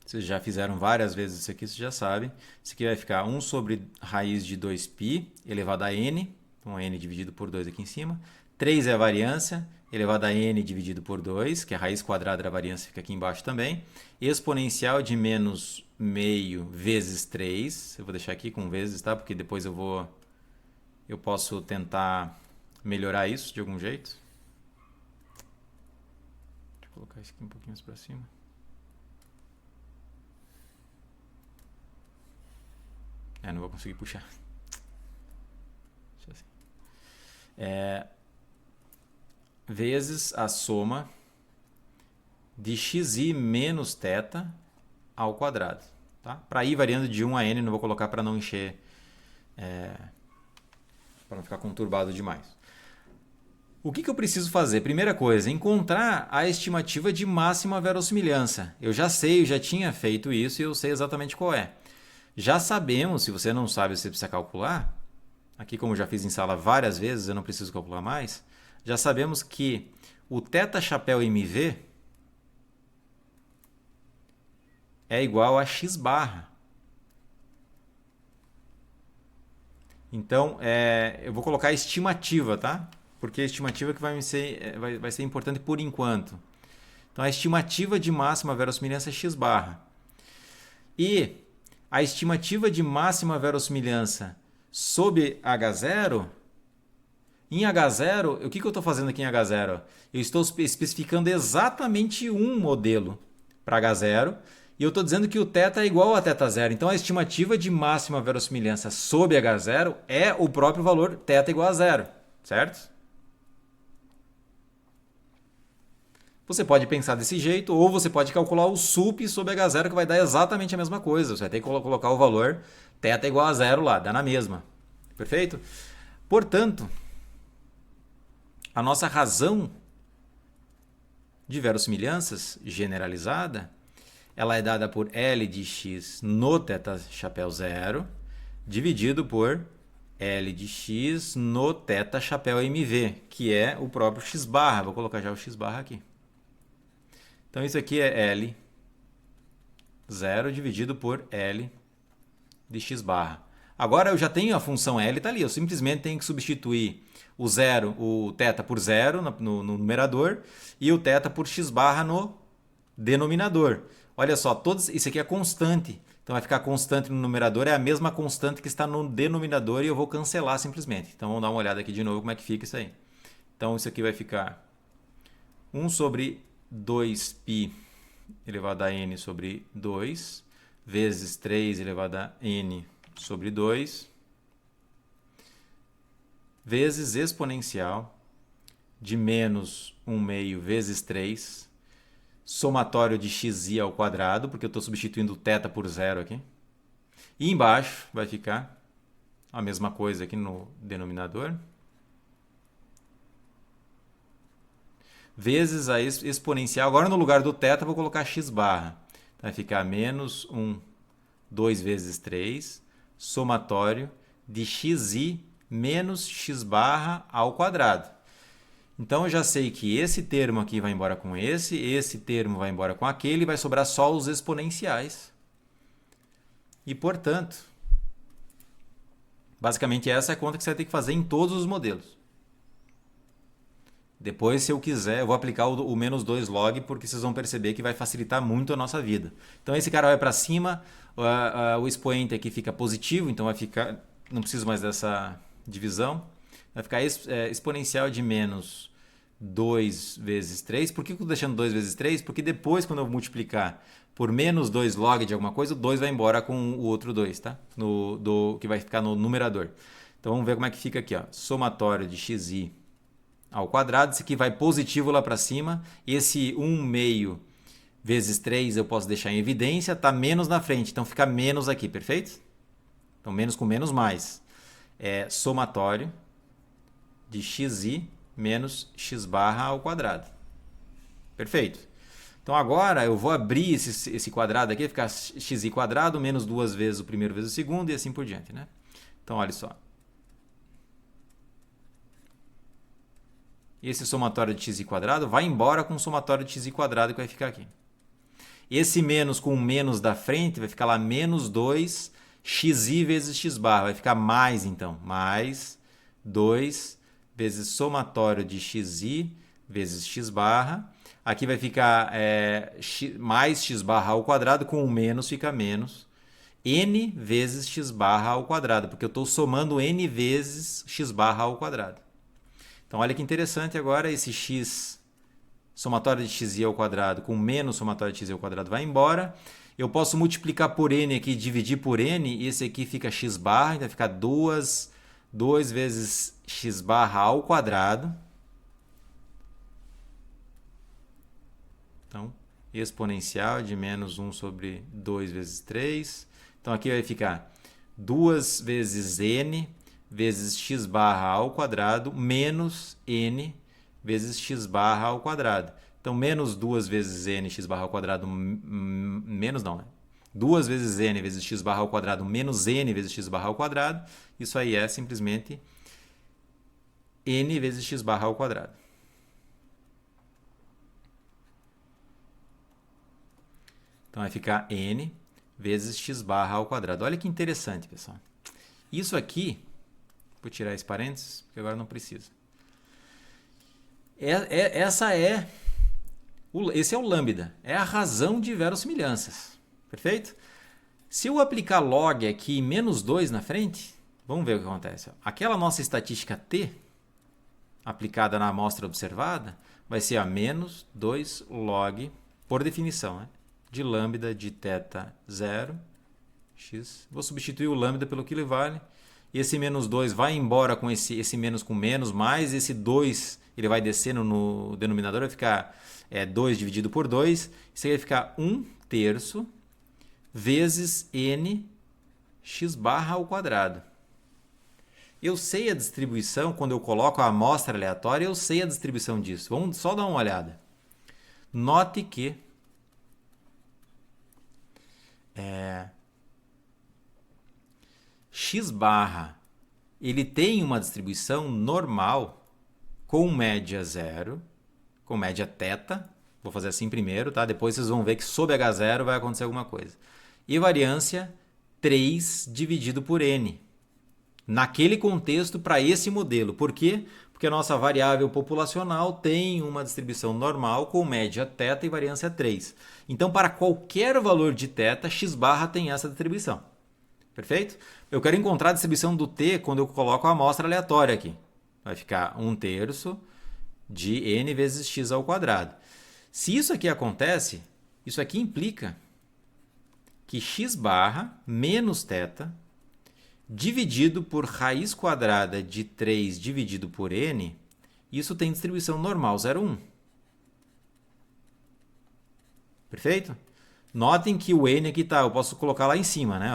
Speaker 1: Vocês já fizeram várias vezes isso aqui, vocês já sabem. Isso aqui vai ficar 1 sobre raiz de 2π elevado a n. Então, n dividido por 2 aqui em cima. 3 é a variância, elevado a n dividido por 2, que é a raiz quadrada da variância fica aqui embaixo também. Exponencial de menos meio vezes 3. Eu vou deixar aqui com vezes, tá? Porque depois eu posso tentar melhorar isso de algum jeito. Deixa eu colocar isso aqui um pouquinho mais para cima. Não vou conseguir puxar. Deixa assim. Vezes a soma de xi menos θ ao quadrado. Tá? Para ir variando de 1 a n, não vou colocar para não encher, para não ficar conturbado demais. O que eu preciso fazer? Primeira coisa, encontrar a estimativa de máxima verossimilhança. Eu já sei, eu já tinha feito isso e eu sei exatamente qual é. Já sabemos, se você não sabe, você precisa calcular. Aqui, como eu já fiz em sala várias vezes, eu não preciso calcular mais. Já sabemos que o θ chapéu mv é igual a x barra. Então, eu vou colocar a estimativa, tá? Porque a estimativa que vai ser importante por enquanto. Então, a estimativa de máxima verossimilhança é x barra. E a estimativa de máxima verossimilhança sob H0, em H0, o que eu estou fazendo aqui em H0? Eu estou especificando exatamente um modelo para H0 e eu estou dizendo que o θ é igual a θ0. Então a estimativa de máxima verossimilhança sob H0 é o próprio valor θ igual a zero, certo? Você pode pensar desse jeito, ou você pode calcular o sup sobre H0, que vai dar exatamente a mesma coisa. Você vai ter que colocar o valor θ igual a zero lá, dá na mesma. Perfeito? Portanto, a nossa razão de verossimilhanças generalizada, ela é dada por L de x no θ chapéu zero, dividido por L de x no θ chapéu mv, que é o próprio x barra. Vou colocar já o x barra aqui. Então, isso aqui é L 0 dividido por L de x barra. Agora, eu já tenho a função L, está ali. Eu simplesmente tenho que substituir o θ por zero no numerador e o θ por x barra no denominador. Olha só, isso aqui é constante. Então, vai ficar constante no numerador, é a mesma constante que está no denominador e eu vou cancelar simplesmente. Então, vamos dar uma olhada aqui de novo como é que fica isso aí. Então, isso aqui vai ficar 1 sobre 2π elevado a n sobre 2 vezes 3 elevado a n sobre 2 vezes exponencial de menos 1 meio vezes 3 somatório de xi ao quadrado, porque eu estou substituindo o θ por zero aqui. E embaixo vai ficar a mesma coisa aqui no denominador. Vezes a exponencial. Agora, no lugar do θ, vou colocar x barra. Vai ficar menos 1 2 vezes 3, somatório de xi menos x barra ao quadrado. Então eu já sei que esse termo aqui vai embora com esse termo vai embora com aquele, e vai sobrar só os exponenciais. E, portanto, basicamente essa é a conta que você vai ter que fazer em todos os modelos. Depois, se eu quiser, eu vou aplicar o menos 2 log, porque vocês vão perceber que vai facilitar muito a nossa vida. Então esse cara vai para cima, o expoente aqui fica positivo, então vai ficar, não preciso mais dessa divisão. Vai ficar exponencial de menos 2 vezes 3. Por que eu estou deixando 2 vezes 3? Porque depois, quando eu multiplicar por menos 2 log de alguma coisa, o 2 vai embora com o outro 2, tá? Que vai ficar no numerador. Então vamos ver como é que fica aqui, ó. Somatório de xi ao quadrado. Esse aqui vai positivo lá para cima. Esse 1 meio vezes 3 eu posso deixar em evidência. Está menos na frente, então fica menos aqui, perfeito? Então menos com menos mais. É somatório de xi menos x barra ao quadrado. Perfeito. Então agora eu vou abrir esse quadrado aqui, vai ficar xi quadrado menos 2 vezes o primeiro vezes o segundo e assim por diante, né? Então olha só. Esse somatório de xi quadrado vai embora com o somatório de xi quadrado que vai ficar aqui. Esse menos com o menos da frente vai ficar lá menos 2 xi vezes x barra. Vai ficar mais então. Mais 2 vezes somatório de xi vezes x barra. Aqui vai ficar mais x barra ao quadrado, com o menos fica menos. N vezes x barra ao quadrado, porque eu estou somando n vezes x barra ao quadrado. Então, olha que interessante agora, esse x, somatório de xi ao quadrado com menos somatório de xi ao quadrado vai embora. Eu posso multiplicar por n aqui, dividir por n, e esse aqui fica x barra, então vai ficar 2 vezes x barra ao quadrado. Então, exponencial de menos 1 sobre 2 vezes 3. Então, aqui vai ficar 2 vezes n vezes x barra ao quadrado menos n vezes x barra ao quadrado. Então, menos 2 vezes n x barra ao quadrado, menos não, né? 2 vezes n vezes x barra ao quadrado menos n vezes x barra ao quadrado. Isso aí é simplesmente n vezes x barra ao quadrado. Então, vai ficar n vezes x barra ao quadrado. Olha que interessante, pessoal. Isso aqui, vou tirar esse parênteses, porque agora não precisa. Esse é o lambda, é a razão de verossimilhanças. Perfeito? Se eu aplicar log aqui menos 2 na frente, vamos ver o que acontece. Aquela nossa estatística t, aplicada na amostra observada, vai ser a menos 2 log, por definição, né? De lambda de θ 0, x. Vou substituir o lambda pelo que ele vale. E esse menos 2 vai embora com esse menos com menos, mais esse 2 ele vai descendo no denominador, vai ficar 2 dividido por 2. Isso aí vai ficar 1/3 vezes n x barra ao quadrado. Eu sei a distribuição, quando eu coloco a amostra aleatória, eu sei a distribuição disso. Vamos só dar uma olhada. Note que x barra ele tem uma distribuição normal com média 0, com média θ. Vou fazer assim primeiro, tá? Depois vocês vão ver que sob H0 vai acontecer alguma coisa. E variância 3 dividido por n. Naquele contexto, para esse modelo. Por quê? Porque a nossa variável populacional tem uma distribuição normal com média θ e variância 3. Então, para qualquer valor de θ, x barra tem essa distribuição. Perfeito? Eu quero encontrar a distribuição do t quando eu coloco a amostra aleatória aqui. Vai ficar 1/3 de n vezes x ao quadrado. Se isso aqui acontece, isso aqui implica que x barra menos θ dividido por raiz quadrada de 3 dividido por n, isso tem distribuição normal 0,1. Perfeito? Notem que o n aqui tá, eu posso colocar lá em cima, né?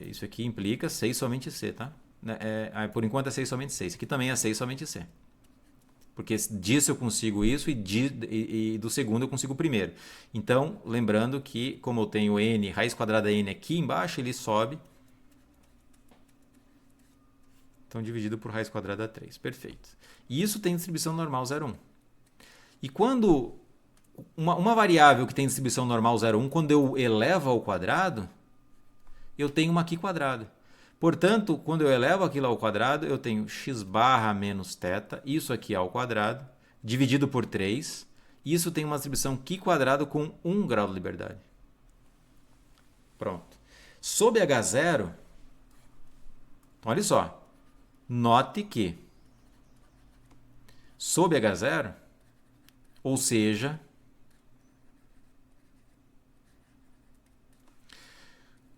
Speaker 1: Isso aqui implica 6 somente c, tá? Por enquanto é 6 somente c. Isso aqui também é 6 somente c. Porque disso eu consigo isso e do segundo eu consigo o primeiro. Então, lembrando que como eu tenho n, raiz quadrada n aqui embaixo, ele sobe. Então, dividido por raiz quadrada 3. Perfeito. E isso tem distribuição normal 0,1. E quando uma variável que tem distribuição normal 0,1, quando eu elevo ao quadrado, eu tenho uma aqui quadrada. Portanto, quando eu elevo aquilo ao quadrado, eu tenho x barra menos θ, isso aqui ao quadrado, dividido por 3. Isso tem uma distribuição qi quadrado com 1 grau de liberdade. Pronto. Sob H0, olha só, note que sob H0, ou seja,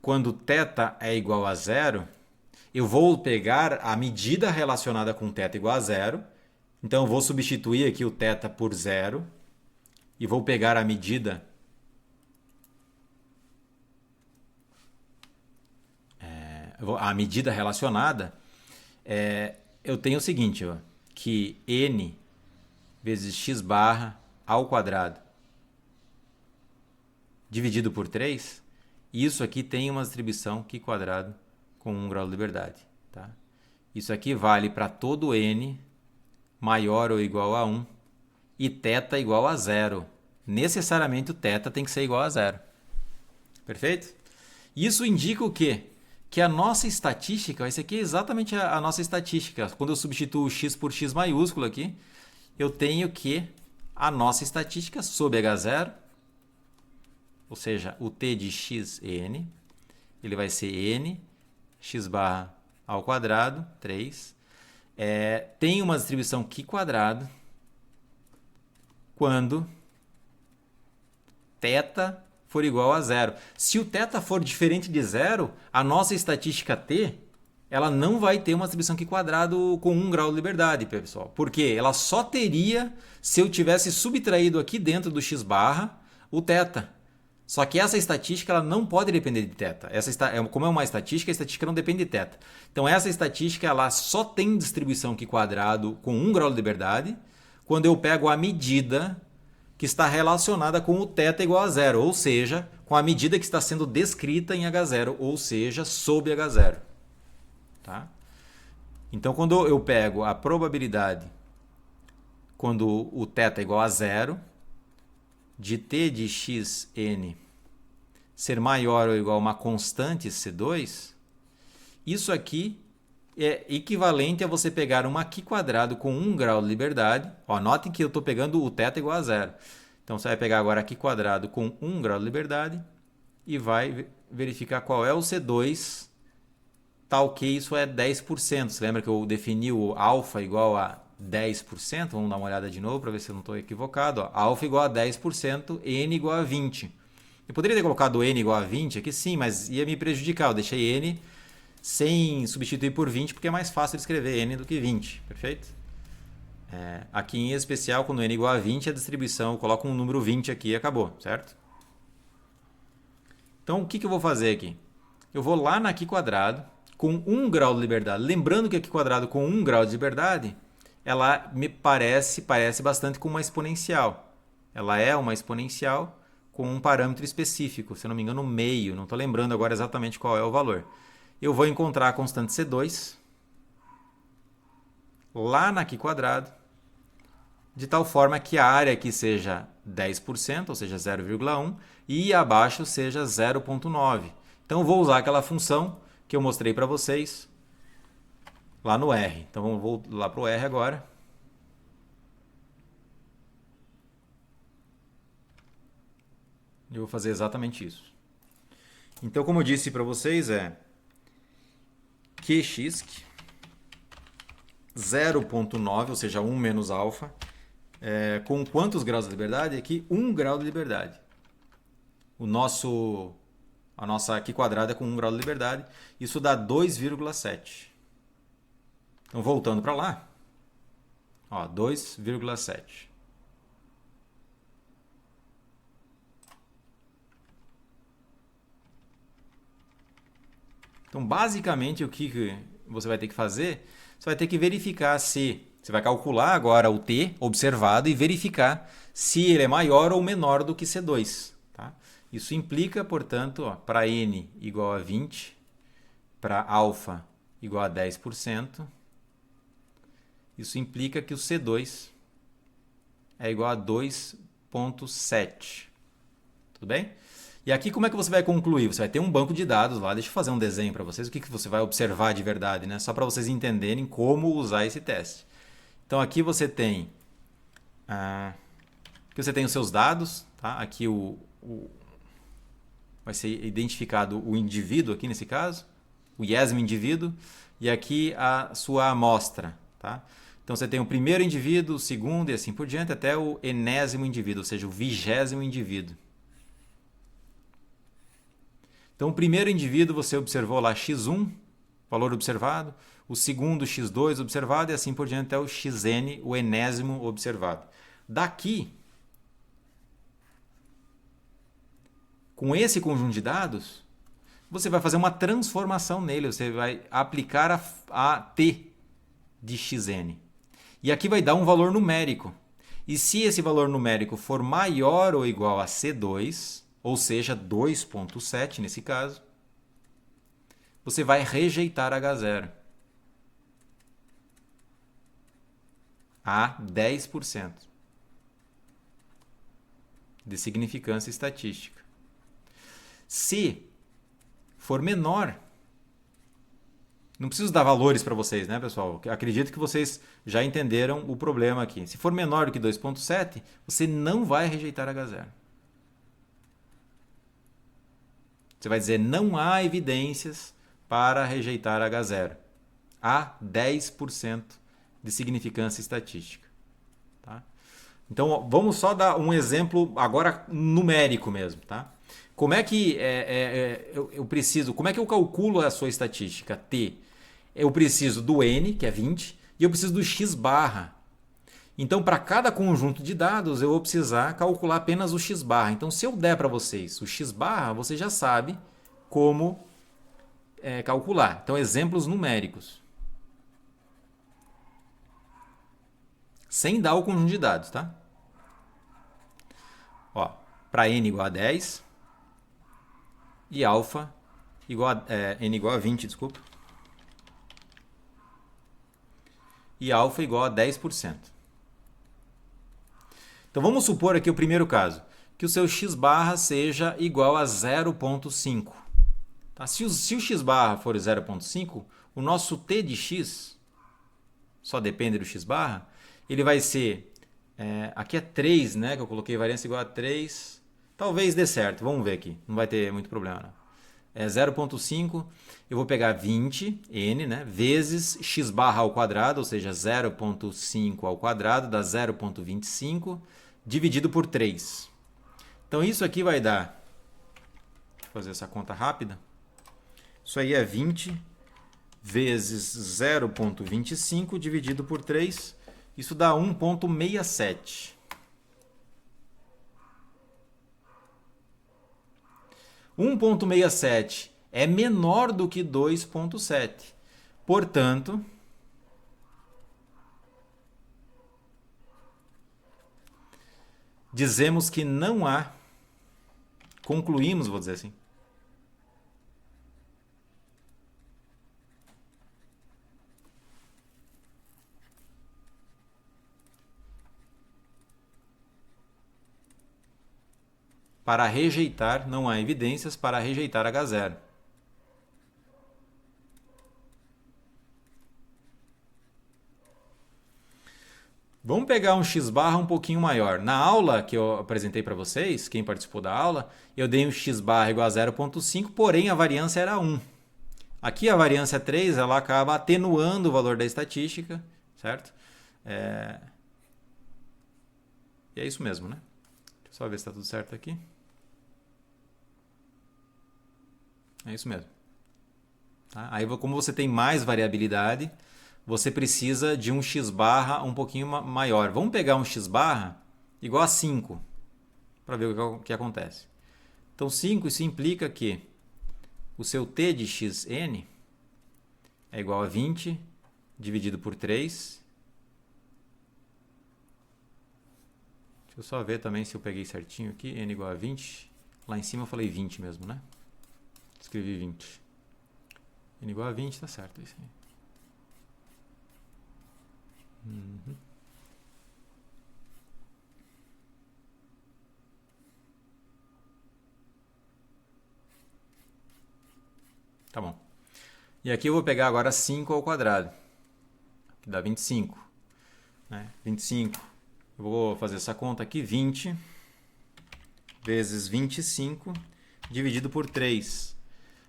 Speaker 1: quando θ é igual a 0, eu vou pegar a medida relacionada com θ igual a 0. Então, eu vou substituir aqui o θ por 0 e vou pegar a medida relacionada. Eu tenho o seguinte, ó, que n vezes x barra ao quadrado dividido por 3, isso aqui tem uma distribuição qi quadrado com 1 grau de liberdade. Tá? Isso aqui vale para todo n maior ou igual a 1 e θ igual a 0. Necessariamente o θ tem que ser igual a 0. Perfeito? Isso indica o quê? Que a nossa estatística, esse aqui é exatamente a nossa estatística. Quando eu substituo x por x maiúsculo aqui, eu tenho que a nossa estatística sob H0, ou seja, o t de xn, ele vai ser n, x barra ao quadrado, 3, tem uma distribuição qi quadrado quando θ for igual a 0. Se o θ for diferente de 0, a nossa estatística t, ela não vai ter uma distribuição qi quadrado com 1 grau de liberdade, pessoal. Por quê? Ela só teria se eu tivesse subtraído aqui dentro do x barra o θ. Só que essa estatística ela não pode depender de θ. Como é uma estatística, a estatística não depende de θ. Então, essa estatística ela só tem distribuição qi quadrado com 1 grau de liberdade quando eu pego a medida que está relacionada com o θ igual a 0, ou seja, com a medida que está sendo descrita em H0, ou seja, sob H0. Tá? Então, quando eu pego a probabilidade, quando o θ é igual a 0, de t de xn ser maior ou igual a uma constante C2, isso aqui é equivalente a você pegar uma qi quadrado com 1 grau de liberdade. Ó, notem que eu estou pegando o θ igual a 0. Então, você vai pegar agora qi quadrado com 1 grau de liberdade e vai verificar qual é o C2, tal que isso é 10%. Você lembra que eu defini o alfa igual a 10%? Vamos dar uma olhada de novo para ver se eu não estou equivocado. Ó, alfa igual a 10%, n igual a 20%. Eu poderia ter colocado n igual a 20 aqui sim, mas ia me prejudicar. Eu deixei n sem substituir por 20, porque é mais fácil de escrever n do que 20, perfeito? Aqui em especial, quando n igual a 20, a distribuição, eu coloco um número 20 aqui e acabou, certo? Então, o que eu vou fazer aqui? Eu vou lá na qi quadrado com 1 grau de liberdade. Lembrando que a qi quadrado com 1 grau de liberdade, ela me parece bastante com uma exponencial. Ela é uma exponencial com um parâmetro específico, se não me engano, meio. Não estou lembrando agora exatamente qual é o valor. Eu vou encontrar a constante C2 lá na qi quadrado, de tal forma que a área aqui seja 10%, ou seja, 0,1, e abaixo seja 0,9. Então, eu vou usar aquela função que eu mostrei para vocês lá no R. Então, vou lá para o R agora. Eu vou fazer exatamente isso. Então, como eu disse para vocês, qx 0,9, ou seja, 1 menos alfa, com quantos graus de liberdade? Aqui, 1 grau de liberdade. A nossa qi quadrada é com 1 grau de liberdade. Isso dá 2,7. Então, voltando para lá, 2,7. Então, basicamente, o que você vai ter que fazer? Você vai ter que verificar se Você vai calcular agora o t observado e verificar se ele é maior ou menor do que C2. Tá? Isso implica, portanto, para n igual a 20, para alfa igual a 10%, isso implica que o C2 é igual a 2,7. Tudo bem? E aqui como é que você vai concluir? Você vai ter um banco de dados lá, deixa eu fazer um desenho para vocês, o que você vai observar de verdade, né? Só para vocês entenderem como usar esse teste. Então aqui você tem, os seus dados, tá? Aqui vai ser identificado o indivíduo aqui nesse caso, o iésimo indivíduo, e aqui a sua amostra. Tá? Então você tem o primeiro indivíduo, o segundo e assim por diante, até o enésimo indivíduo, ou seja, o 20º indivíduo. Então o primeiro indivíduo você observou lá x1, valor observado, o segundo x2 observado e assim por diante até o xn, o enésimo observado. Daqui, com esse conjunto de dados, você vai fazer uma transformação nele, você vai aplicar a t de xn. E aqui vai dar um valor numérico. E se esse valor numérico for maior ou igual a C2, ou seja, 2,7 nesse caso, você vai rejeitar H0 a 10% de significância estatística. Se for menor, não preciso dar valores para vocês, né, pessoal? Acredito que vocês já entenderam o problema aqui. Se for menor do que 2,7, você não vai rejeitar H0. Você vai dizer não há evidências para rejeitar H0. Há 10% de significância estatística. Tá? Então, vamos só dar um exemplo agora numérico mesmo. Tá? Como é que eu preciso? Como é que eu calculo a sua estatística T? Eu preciso do N, que é 20, e eu preciso do X barra. Então, para cada conjunto de dados, eu vou precisar calcular apenas o X barra. Então, se eu der para vocês o X barra, você já sabe como calcular. Então, exemplos numéricos. Sem dar o conjunto de dados, tá? Para N igual a 10 e alfa igual N igual a 20, desculpa. E alfa igual a 10%. Então vamos supor aqui o primeiro caso, que o seu x barra seja igual a 0,5. Tá? Se o x barra for 0,5, o nosso t de x, só depende do x barra, ele vai ser, aqui é 3, né, que eu coloquei variância igual a 3, talvez dê certo, vamos ver aqui, não vai ter muito problema não. É 0,5, eu vou pegar 20, n, né, vezes x barra ao quadrado, ou seja, 0,5 ao quadrado, dá 0,25, dividido por 3. Então isso aqui vai dar, deixa eu fazer essa conta rápida, isso aí é 20 vezes 0,25 dividido por 3, isso dá 1,67. 1,67 é menor do que 2,7. Portanto, dizemos que não há, concluímos, vou dizer assim, para rejeitar, não há evidências para rejeitar H0. Vamos pegar um x barra um pouquinho maior. Na aula que eu apresentei para vocês, quem participou da aula, eu dei um x barra igual a 0,5, porém a variância era 1. Aqui a variância 3, ela acaba atenuando o valor da estatística, certo? E é isso mesmo, né? Deixa eu só ver se está tudo certo aqui. É isso mesmo. Tá? Aí, como você tem mais variabilidade, você precisa de um x barra um pouquinho maior. Vamos pegar um x barra igual a 5, para ver o que acontece. Então, 5, isso implica que o seu t de xn é igual a 20 dividido por 3 Deixa eu só ver também se eu peguei certinho aqui. N igual a 20. Lá em cima eu falei 20 mesmo, né? Escrevi 20. N igual a 20, tá certo. É isso aí. Uhum. Tá bom. E aqui eu vou pegar agora 5 ao quadrado, que dá 25. Né? 25. Eu vou fazer essa conta aqui. 20 vezes 25 dividido por 3.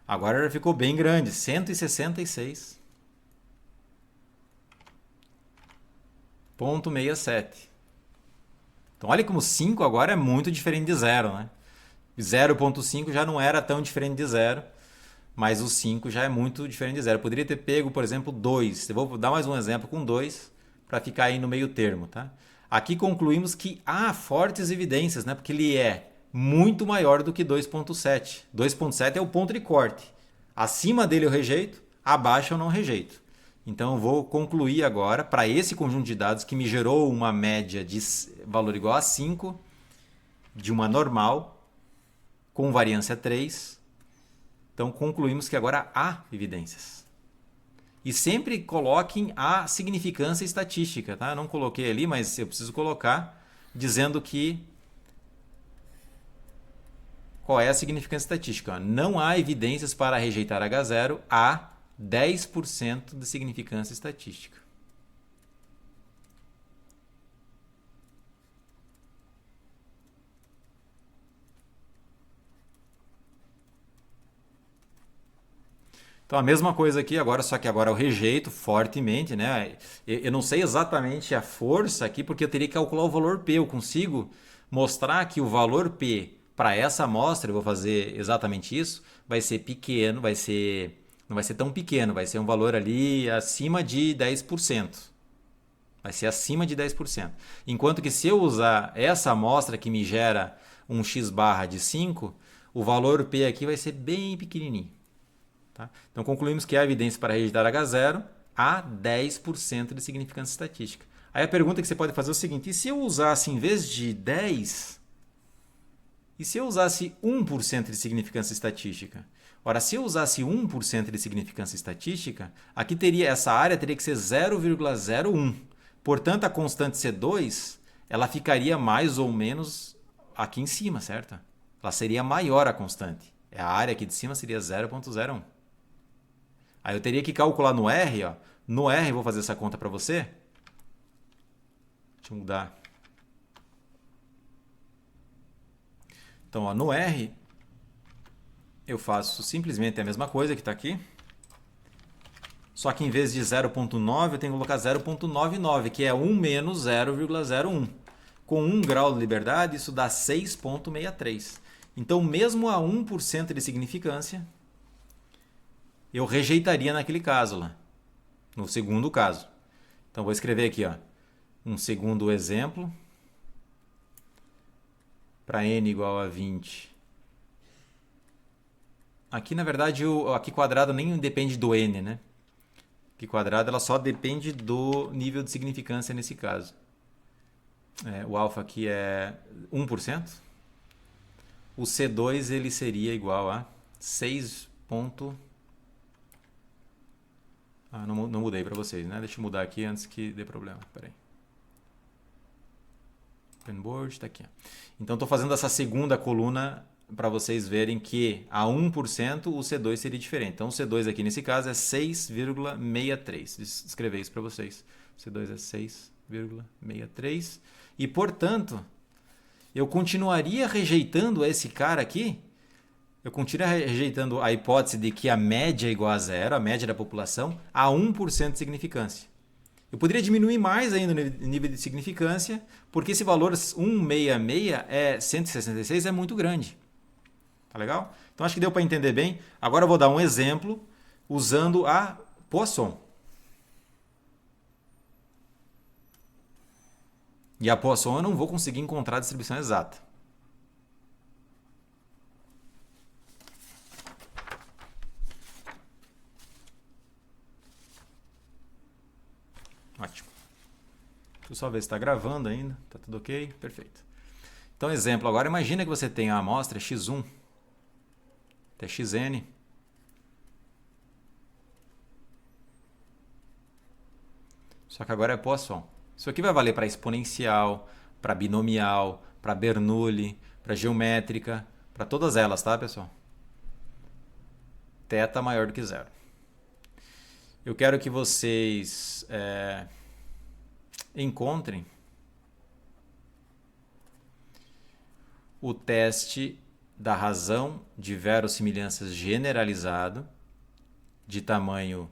Speaker 1: Agora já ficou bem grande. 166,67. Então olha como 5 agora é muito diferente de 0, né? 0,5 já não era tão diferente de 0. Mas o 5 já é muito diferente de 0. Eu poderia ter pego, por exemplo, 2. Eu vou dar mais um exemplo com 2 para ficar aí no meio termo. Tá? Aqui concluímos que há fortes evidências, né? Porque ele é muito maior do que 2,7. 2,7 é o ponto de corte. Acima dele eu rejeito, abaixo eu não rejeito. Então eu vou concluir agora, para esse conjunto de dados que me gerou uma média de valor igual a 5, de uma normal, com variância 3. Então concluímos que agora há evidências. E sempre coloquem a significância estatística. Tá? Eu não coloquei ali, mas eu preciso colocar dizendo que qual é a significância estatística. Não há evidências para rejeitar H0, há 10% de significância estatística. Então a mesma coisa aqui agora, só que agora eu rejeito fortemente, né? Eu não sei exatamente a força aqui, porque eu teria que calcular o valor P. Eu consigo mostrar que o valor P para essa amostra, eu vou fazer exatamente isso, vai ser pequeno, não vai ser tão pequeno, vai ser um valor ali acima de 10%. Vai ser acima de 10%. Enquanto que se eu usar essa amostra que me gera um x barra de 5, o valor P aqui vai ser bem pequenininho. Tá? Então concluímos que há evidência para rejeitar H0 há 10% de significância estatística. Aí a pergunta que você pode fazer é o seguinte: e se eu usasse em vez de 10, e se eu usasse 1% de significância estatística? Ora, se eu usasse 1% de significância estatística, aqui essa área teria que ser 0,01. Portanto, a constante C2 ela ficaria mais ou menos aqui em cima, certo? Ela seria maior a constante. A área aqui de cima seria 0,01. Aí eu teria que calcular no R, ó. No R, vou fazer essa conta para você. Deixa eu mudar. Então, ó, no R, eu faço simplesmente a mesma coisa que está aqui. Só que em vez de 0,9, eu tenho que colocar 0,99, que é 1 menos 0,01. Com 1 grau de liberdade, isso dá 6,63. Então, mesmo a 1% de significância, eu rejeitaria naquele caso lá, no segundo caso. Então vou escrever aqui, ó, um segundo exemplo para n igual a 20. Aqui na verdade o aqui quadrado nem depende do n, né? Aqui quadrado ela só depende do nível de significância nesse caso. O alfa aqui é 1%. O C2 ele seria igual a 6. Não mudei para vocês, né? Deixa eu mudar aqui antes que dê problema. Espera aí. Openboard está aqui. Então estou fazendo essa segunda coluna para vocês verem que a 1% o C2 seria diferente. Então o C2 aqui nesse caso é 6,63. Escrever isso para vocês. O C2 é 6,63. E portanto, eu continuaria rejeitando esse cara aqui. Eu continuo rejeitando a hipótese de que a média é igual a 0, a média da população, a 1% de significância. Eu poderia diminuir mais ainda o nível de significância, porque esse valor 166 é muito grande. Tá legal? Então acho que deu para entender bem. Agora eu vou dar um exemplo usando a Poisson. E a Poisson eu não vou conseguir encontrar a distribuição exata. Ótimo. Deixa eu só ver se está gravando ainda. Tá tudo ok? Perfeito. Então, exemplo, agora imagina que você tem a amostra x1 até xn. Só que agora é Poisson. Isso aqui vai valer para exponencial, para binomial, para Bernoulli, para geométrica, para todas elas, tá, pessoal? Θ maior do que zero. Eu quero que vocês encontrem o teste da razão de verossimilhanças generalizado de tamanho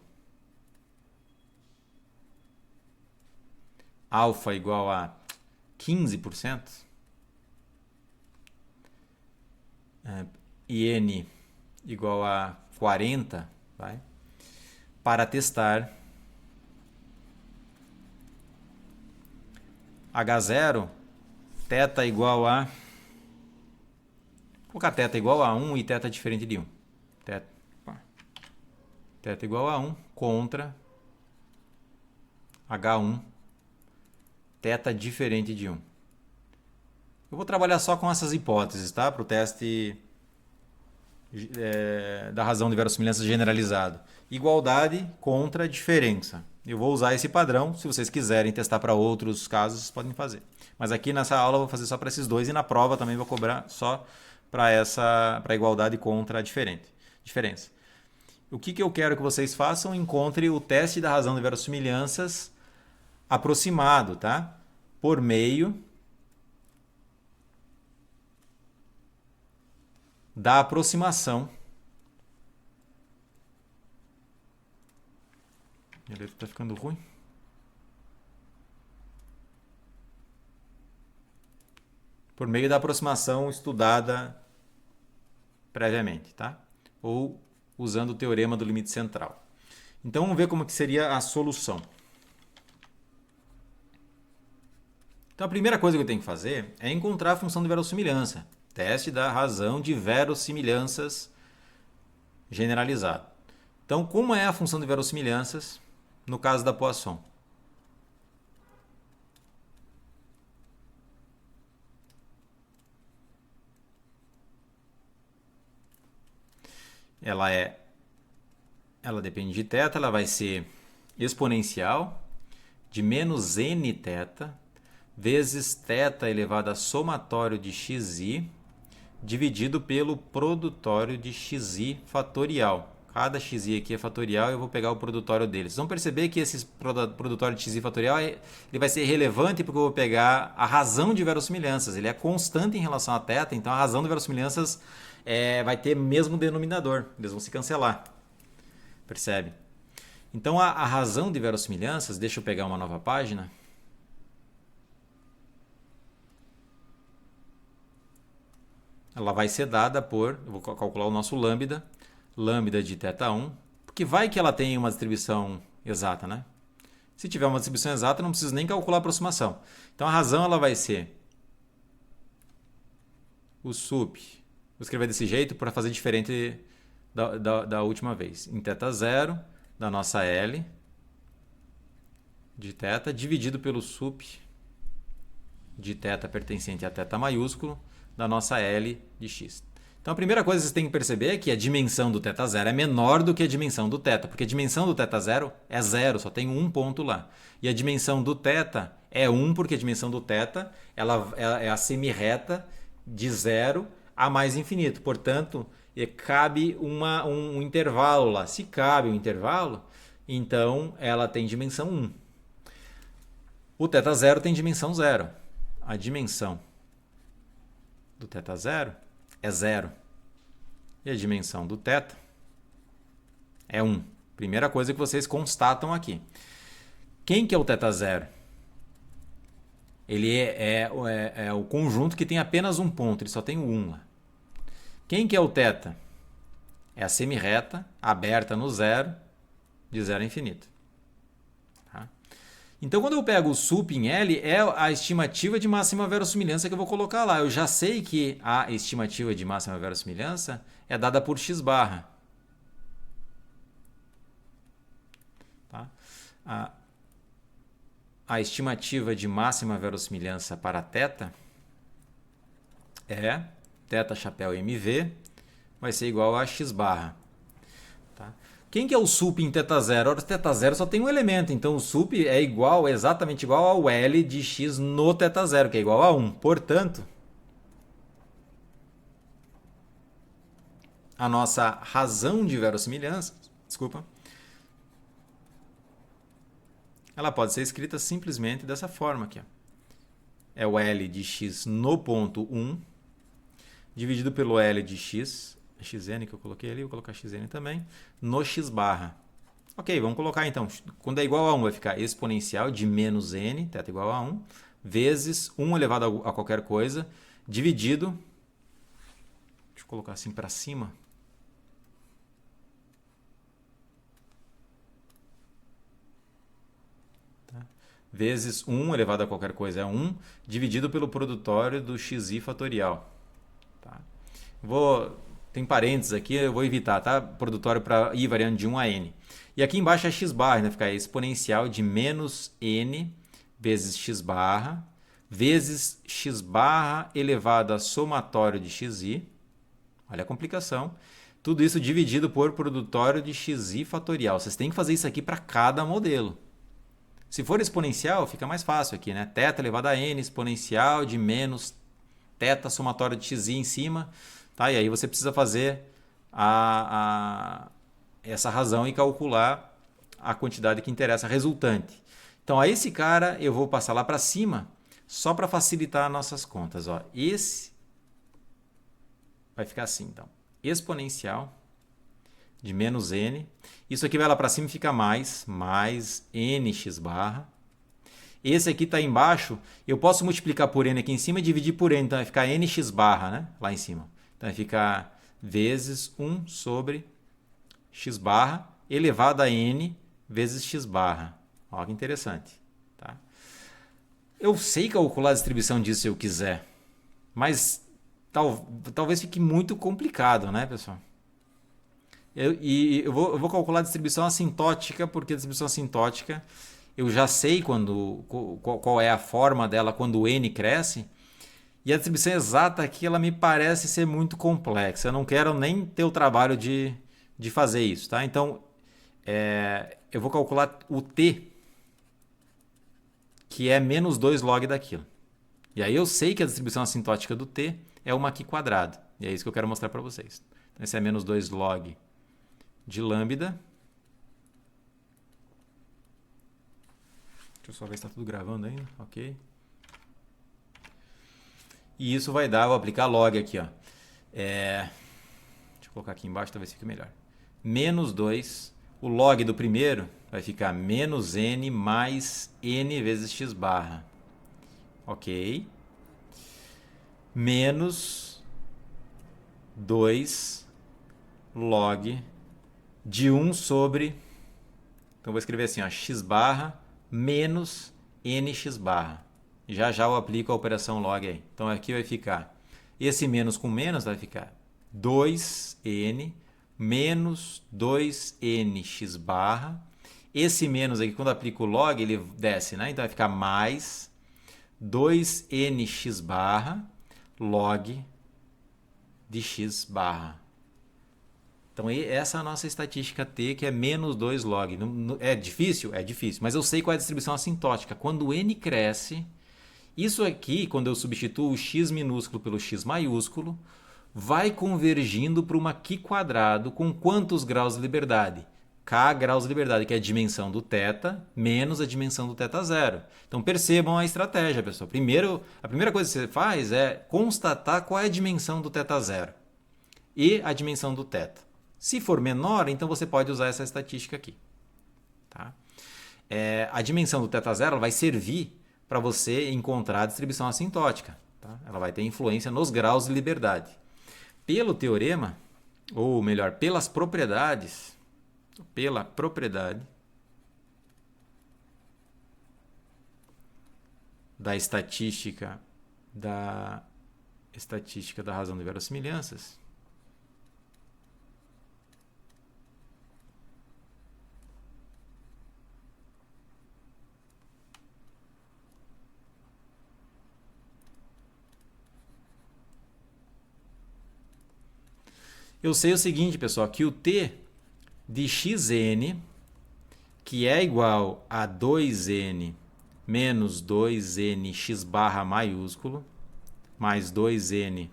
Speaker 1: alfa igual a 15%, e n igual a 40, vai, para testar H0, θ igual a... Vou colocar θ igual a 1 e θ diferente de 1. Θ igual a 1 contra H1, θ diferente de 1. Eu vou trabalhar só com essas hipóteses, tá? Para o teste da razão de verossimilhança generalizado. Igualdade contra diferença. Eu vou usar esse padrão. Se vocês quiserem testar para outros casos, vocês podem fazer. Mas aqui nessa aula eu vou fazer só para esses dois e na prova também vou cobrar só para igualdade contra a diferença. O que eu quero que vocês façam? Encontre o teste da razão de verossimilhanças aproximado, tá? Por meio da aproximação. Minha letra está ficando ruim. Por meio da aproximação estudada previamente, tá? Ou usando o teorema do limite central. Então vamos ver como que seria a solução. Então a primeira coisa que eu tenho que fazer é encontrar a função de verossimilhança. Teste da razão de verossimilhanças generalizado. Então, como é a função de verossimilhanças no caso da Poisson? Ela depende de θ, ela vai ser exponencial de menos nθ vezes θ elevado a somatório de xi dividido pelo produtório de xi fatorial. Cada xi aqui é fatorial e eu vou pegar o produtório deles. Vocês vão perceber que esse produtório de xi fatorial ele vai ser relevante porque eu vou pegar a razão de verossimilhanças. Ele é constante em relação a θ, então a razão de verossimilhanças vai ter mesmo denominador. Eles vão se cancelar. Percebe? Então a razão de verossimilhanças, deixa eu pegar uma nova página. Ela vai ser dada por, eu vou calcular o nosso lambda de θ1, porque vai que ela tem uma distribuição exata, né? Se tiver uma distribuição exata, não preciso nem calcular a aproximação. Então a razão ela vai ser o sup, vou escrever desse jeito para fazer diferente da última vez, em θ0 da nossa L de θ dividido pelo sup de θ pertencente a θ maiúsculo da nossa L de x. Então a primeira coisa que vocês têm que perceber é que a dimensão do θ0 é menor do que a dimensão do θ, porque a dimensão do θ0 é zero, só tem um ponto lá. E a dimensão do θ é 1, porque a dimensão do θ ela é a semirreta de zero a mais infinito. Portanto, cabe um intervalo lá. Se cabe um intervalo, então ela tem dimensão 1. O θ0 tem dimensão 0. A dimensão do θ0 é 0. E a dimensão do θ é 1. Primeira coisa que vocês constatam aqui. Quem que é o θ0? Ele é o conjunto que tem apenas um ponto, ele só tem o 1 lá. Quem que é o θ? É a semirreta aberta no zero, de zero a infinito. Tá? Então, quando eu pego o sup em L, é a estimativa de máxima verossimilhança que eu vou colocar lá. Eu já sei que a estimativa de máxima verossimilhança é dada por x barra. Tá? A estimativa de máxima verossimilhança para θ é θ chapéu MV vai ser igual a x barra. Tá? Quem que é o sup em θ0? Ora, θ0 só tem um elemento, então o sup é igual, exatamente igual ao L de x no θ0, que é igual a 1. Portanto, a nossa razão de verossimilhança, desculpa, ela pode ser escrita simplesmente dessa forma aqui. Ó. É o L de x no ponto 1, dividido pelo L de x, xn que eu coloquei ali, vou colocar xn também, no x barra. Ok, vamos colocar então, quando é igual a 1 vai ficar exponencial de menos n, θ igual a 1, vezes 1 elevado a qualquer coisa, dividido, deixa eu colocar assim para cima, vezes 1 elevado a qualquer coisa é 1, dividido pelo produtório do xi fatorial. Tá? Tem parênteses aqui, eu vou evitar, tá? Produtório para i variando de 1 a n. E aqui embaixo é x barra, vai ficar exponencial de menos n vezes x barra, vezes x barra elevado a somatório de xi. Olha a complicação. Tudo isso dividido por produtório de xi fatorial. Vocês têm que fazer isso aqui para cada modelo. Se for exponencial, fica mais fácil aqui, né? Θ elevado a n exponencial de menos θ somatório de xi em cima. Tá? E aí você precisa fazer essa razão e calcular a quantidade que interessa resultante. Então, a esse cara eu vou passar lá para cima só para facilitar nossas contas. Ó. Esse vai ficar assim, então. Exponencial de menos n. Isso aqui vai lá para cima e fica mais nx barra. Esse aqui está embaixo, eu posso multiplicar por n aqui em cima e dividir por n, então vai ficar nx barra, né? Lá em cima. Então vai ficar vezes 1 sobre x barra elevado a n vezes x barra. Olha que interessante. Tá? Eu sei calcular a distribuição disso se eu quiser, mas talvez fique muito complicado, né, pessoal? Eu vou calcular a distribuição assintótica, porque a distribuição assintótica eu já sei qual é a forma dela quando o n cresce, e a distribuição exata aqui ela me parece ser muito complexa. Eu não quero nem ter o trabalho de fazer isso. Tá? Então, eu vou calcular o t, que é menos 2 log daquilo. E aí eu sei que a distribuição assintótica do t é uma aqui quadrado. E é isso que eu quero mostrar para vocês. Então, esse é menos 2 log de lambda. Deixa eu só ver se está tudo gravando ainda. Ok. E isso vai dar, vou aplicar log aqui. Ó. Deixa eu colocar aqui embaixo, talvez fique melhor. Menos 2. O log do primeiro vai ficar menos n mais n vezes x barra. Ok. Menos 2 log de 1 sobre... Então, vou escrever assim, ó, x barra menos nx barra. Já já eu aplico a operação log aí. Então, aqui vai ficar... Esse menos com menos vai ficar 2n menos 2nx barra. Esse menos aqui, quando eu aplico o log, ele desce, né? Então, vai ficar mais 2nx barra log de x barra. Então, essa é a nossa estatística t, que é menos 2 log. É difícil? É difícil. Mas eu sei qual é a distribuição assintótica. Quando o n cresce, isso aqui, quando eu substituo o x minúsculo pelo x maiúsculo, vai convergindo para uma qi quadrado com quantos graus de liberdade? K graus de liberdade, que é a dimensão do θ menos a dimensão do θ0. Então percebam a estratégia, pessoal. A primeira coisa que você faz é constatar qual é a dimensão do θ0 e a dimensão do θ. Se for menor, então você pode usar essa estatística aqui. Tá? A dimensão do θ0 vai servir para você encontrar a distribuição assintótica. Tá? Ela vai ter influência nos graus de liberdade. Pelo teorema, ou melhor, pela propriedade da estatística da razão de verossimilhanças, Eu sei o seguinte, pessoal, que o t de xn, que é igual a 2n menos 2n x barra maiúsculo, mais 2n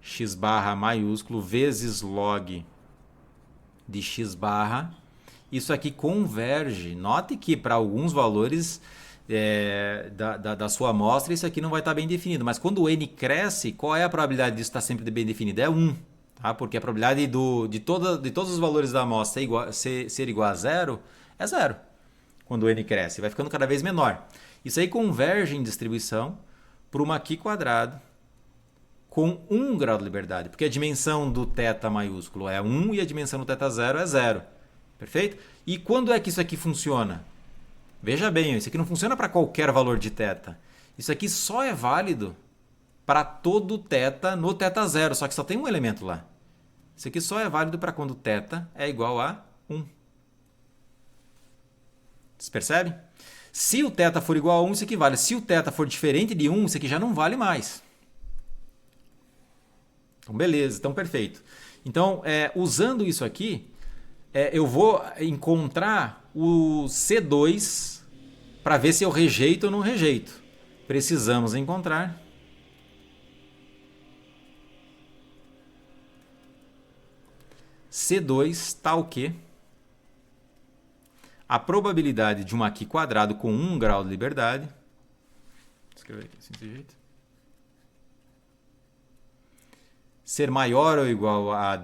Speaker 1: x barra maiúsculo vezes log de x barra, isso aqui converge. Note que para alguns valores da sua amostra isso aqui não vai estar bem definido, mas quando o n cresce, qual é a probabilidade disso estar sempre bem definido? É 1. Tá? Porque a probabilidade de todos os valores da amostra ser igual a zero é zero. Quando o n cresce, vai ficando cada vez menor. Isso aí converge em distribuição para uma aqui quadrado com 1 grau de liberdade, porque a dimensão do θ maiúsculo é 1 e a dimensão do θ zero é 0. Perfeito? E quando é que isso aqui funciona? Veja bem, isso aqui não funciona para qualquer valor de θ. Isso aqui só é válido para todo θ no θ zero, só que só tem um elemento lá. Isso aqui só é válido para quando θ é igual a 1. Vocês percebem? Se o θ for igual a 1, isso aqui vale. Se o θ for diferente de 1, isso aqui já não vale mais. Então, beleza. Então, perfeito. Então, usando isso aqui, eu vou encontrar o C2 para ver se eu rejeito ou não rejeito. Precisamos encontrar C2 tal que a probabilidade de uma aqui quadrado com 1 grau de liberdade, vou escrever aqui assim desse jeito, ser maior ou igual a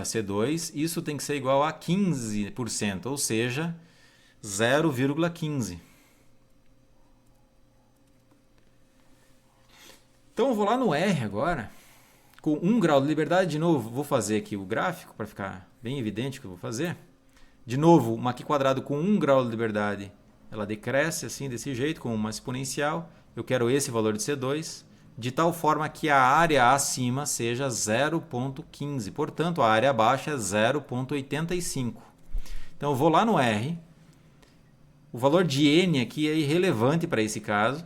Speaker 1: C2, isso tem que ser igual a 15%, ou seja, 0,15. Então eu vou lá no R agora, com 1 grau de liberdade, de novo, vou fazer aqui o gráfico para ficar bem evidente o que eu vou fazer. De novo, uma aqui quadrado com 1 grau de liberdade, ela decresce assim, desse jeito, com uma exponencial. Eu quero esse valor de C2, de tal forma que a área acima seja 0,15. Portanto, a área abaixo é 0,85. Então, eu vou lá no R. O valor de N aqui é irrelevante para esse caso.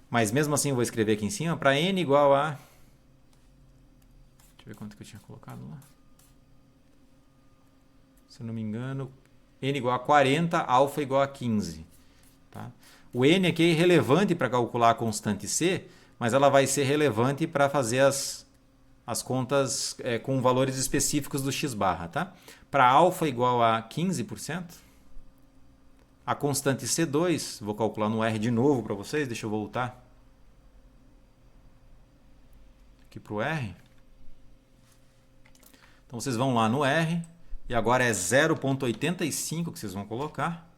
Speaker 1: Mas mesmo assim, eu vou escrever aqui em cima. Para N igual a... Deixa eu ver quanto que eu tinha colocado lá. Se eu não me engano, N igual a 40, alfa igual a 15. Tá? O N aqui é irrelevante para calcular a constante C, mas ela vai ser relevante para fazer as contas com valores específicos do x barra. Tá? Para alfa igual a 15%, a constante C2, vou calcular no R de novo para vocês, deixa eu voltar aqui para o R. Então vocês vão lá no R, e agora é 0,85 que vocês vão colocar.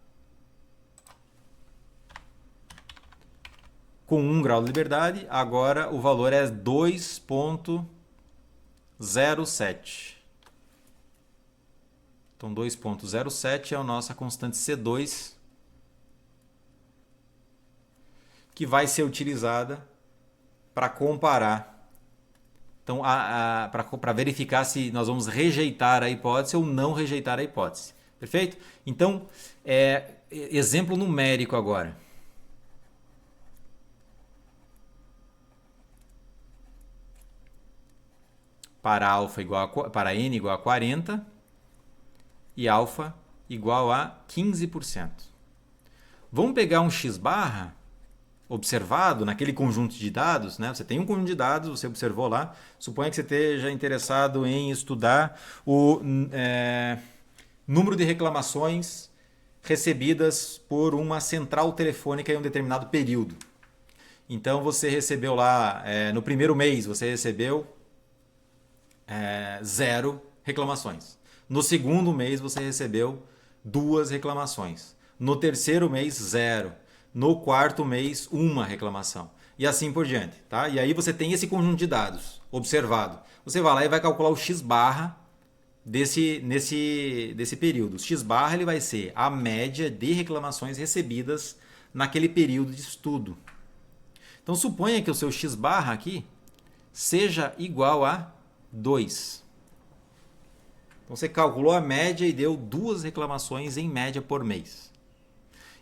Speaker 1: Com 1 grau de liberdade, agora o valor é 2,07. Então 2,07 é a nossa constante C2, que vai ser utilizada para comparar. Então, para verificar se nós vamos rejeitar a hipótese ou não rejeitar a hipótese. Perfeito? Então, exemplo numérico agora. Para N igual a 40 e alfa igual a 15%. Vamos pegar um x barra observado naquele conjunto de dados, né? Você tem um conjunto de dados, você observou lá. Suponha que você esteja interessado em estudar o número de reclamações recebidas por uma central telefônica em um determinado período. Então você recebeu lá, no primeiro mês, você recebeu 0 reclamações. No segundo mês você recebeu 2 reclamações. No terceiro mês, 0. No quarto mês, 1 reclamação. E assim por diante. Tá? E aí você tem esse conjunto de dados observado. Você vai lá e vai calcular o x barra desse período. O x barra ele vai ser a média de reclamações recebidas naquele período de estudo. Então suponha que o seu x barra aqui seja igual a 2. Então você calculou a média e deu 2 reclamações em média por mês.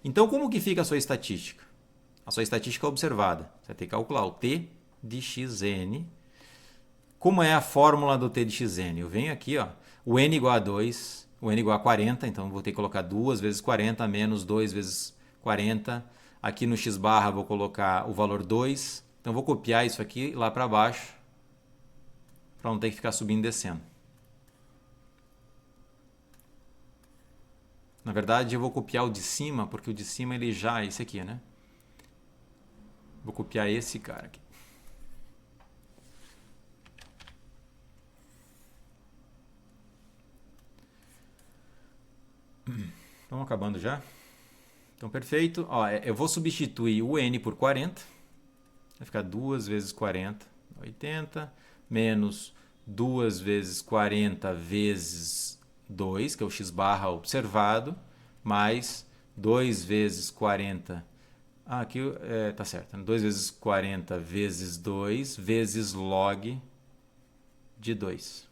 Speaker 1: Então, como que fica a sua estatística? A sua estatística observada. Você vai ter que calcular o t de xn Como é a fórmula do t de xn? Eu venho aqui, ó, o n igual a 2, o n igual a 40, então vou ter que colocar 2 vezes 40 menos 2 vezes 40. Aqui no x barra vou colocar o valor 2. Então vou copiar isso aqui lá para baixo, para não ter que ficar subindo e descendo. Na verdade, eu vou copiar o de cima, porque o de cima ele já é esse aqui, né? Vou copiar esse cara aqui. Estamos acabando já? Então, perfeito. Ó, eu vou substituir o n por 40. Vai ficar 2 vezes 40, 80, menos 2 vezes 40 vezes 2, que é o x barra observado, mais 2 vezes 40. Aqui tá certo. 2 vezes 40 vezes 2 vezes log de 2.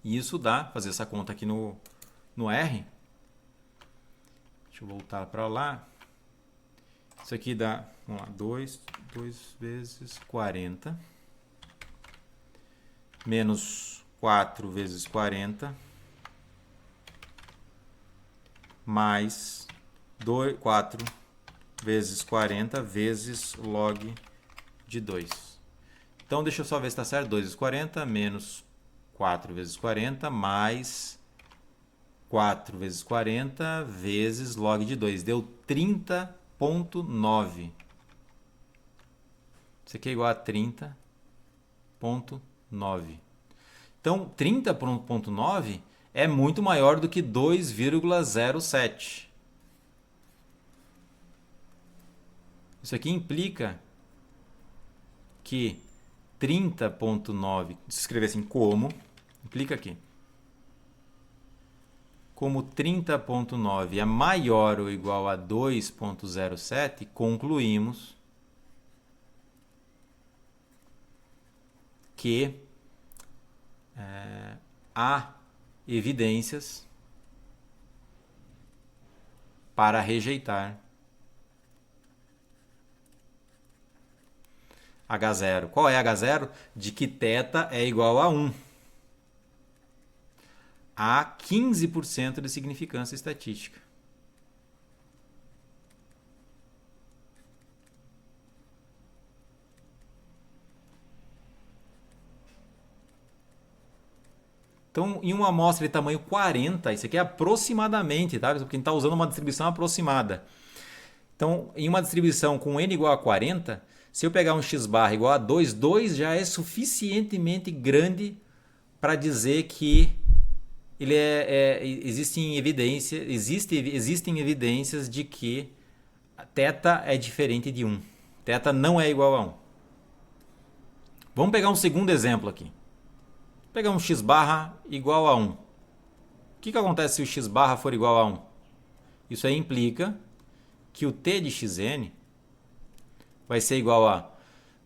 Speaker 1: E isso dá, fazer essa conta aqui no R. Deixa eu voltar para lá. Isso aqui dá, vamos lá, 2 vezes 40 menos 4 vezes 40 mais 4 vezes 40 vezes log de 2. Então, deixa eu só ver se está certo. 2 vezes 40 menos 4 vezes 40 mais 4 vezes 40 vezes log de 2. Deu 30,9. Isso aqui é igual a 30,9. Então, 30,9 é muito maior do que 2,07. Isso aqui implica que 30,9, se escrever assim como, implica aqui. Como 30,9 é maior ou igual a 2,07, concluímos que há evidências para rejeitar H0. Qual é H0? De que θ é igual a 1. Há 15% de significância estatística. Então, em uma amostra de tamanho 40, isso aqui é aproximadamente, tá? Porque a gente está usando uma distribuição aproximada. Então, em uma distribuição com n igual a 40, se eu pegar um x barra igual a 2, 2 já é suficientemente grande para dizer que ele existem evidências de que θ é diferente de 1. Θ não é igual a 1. Vamos pegar um segundo exemplo aqui. Vou pegar um x barra igual a 1. O que acontece se o x barra for igual a 1? Isso aí implica que o t de xn vai ser igual a...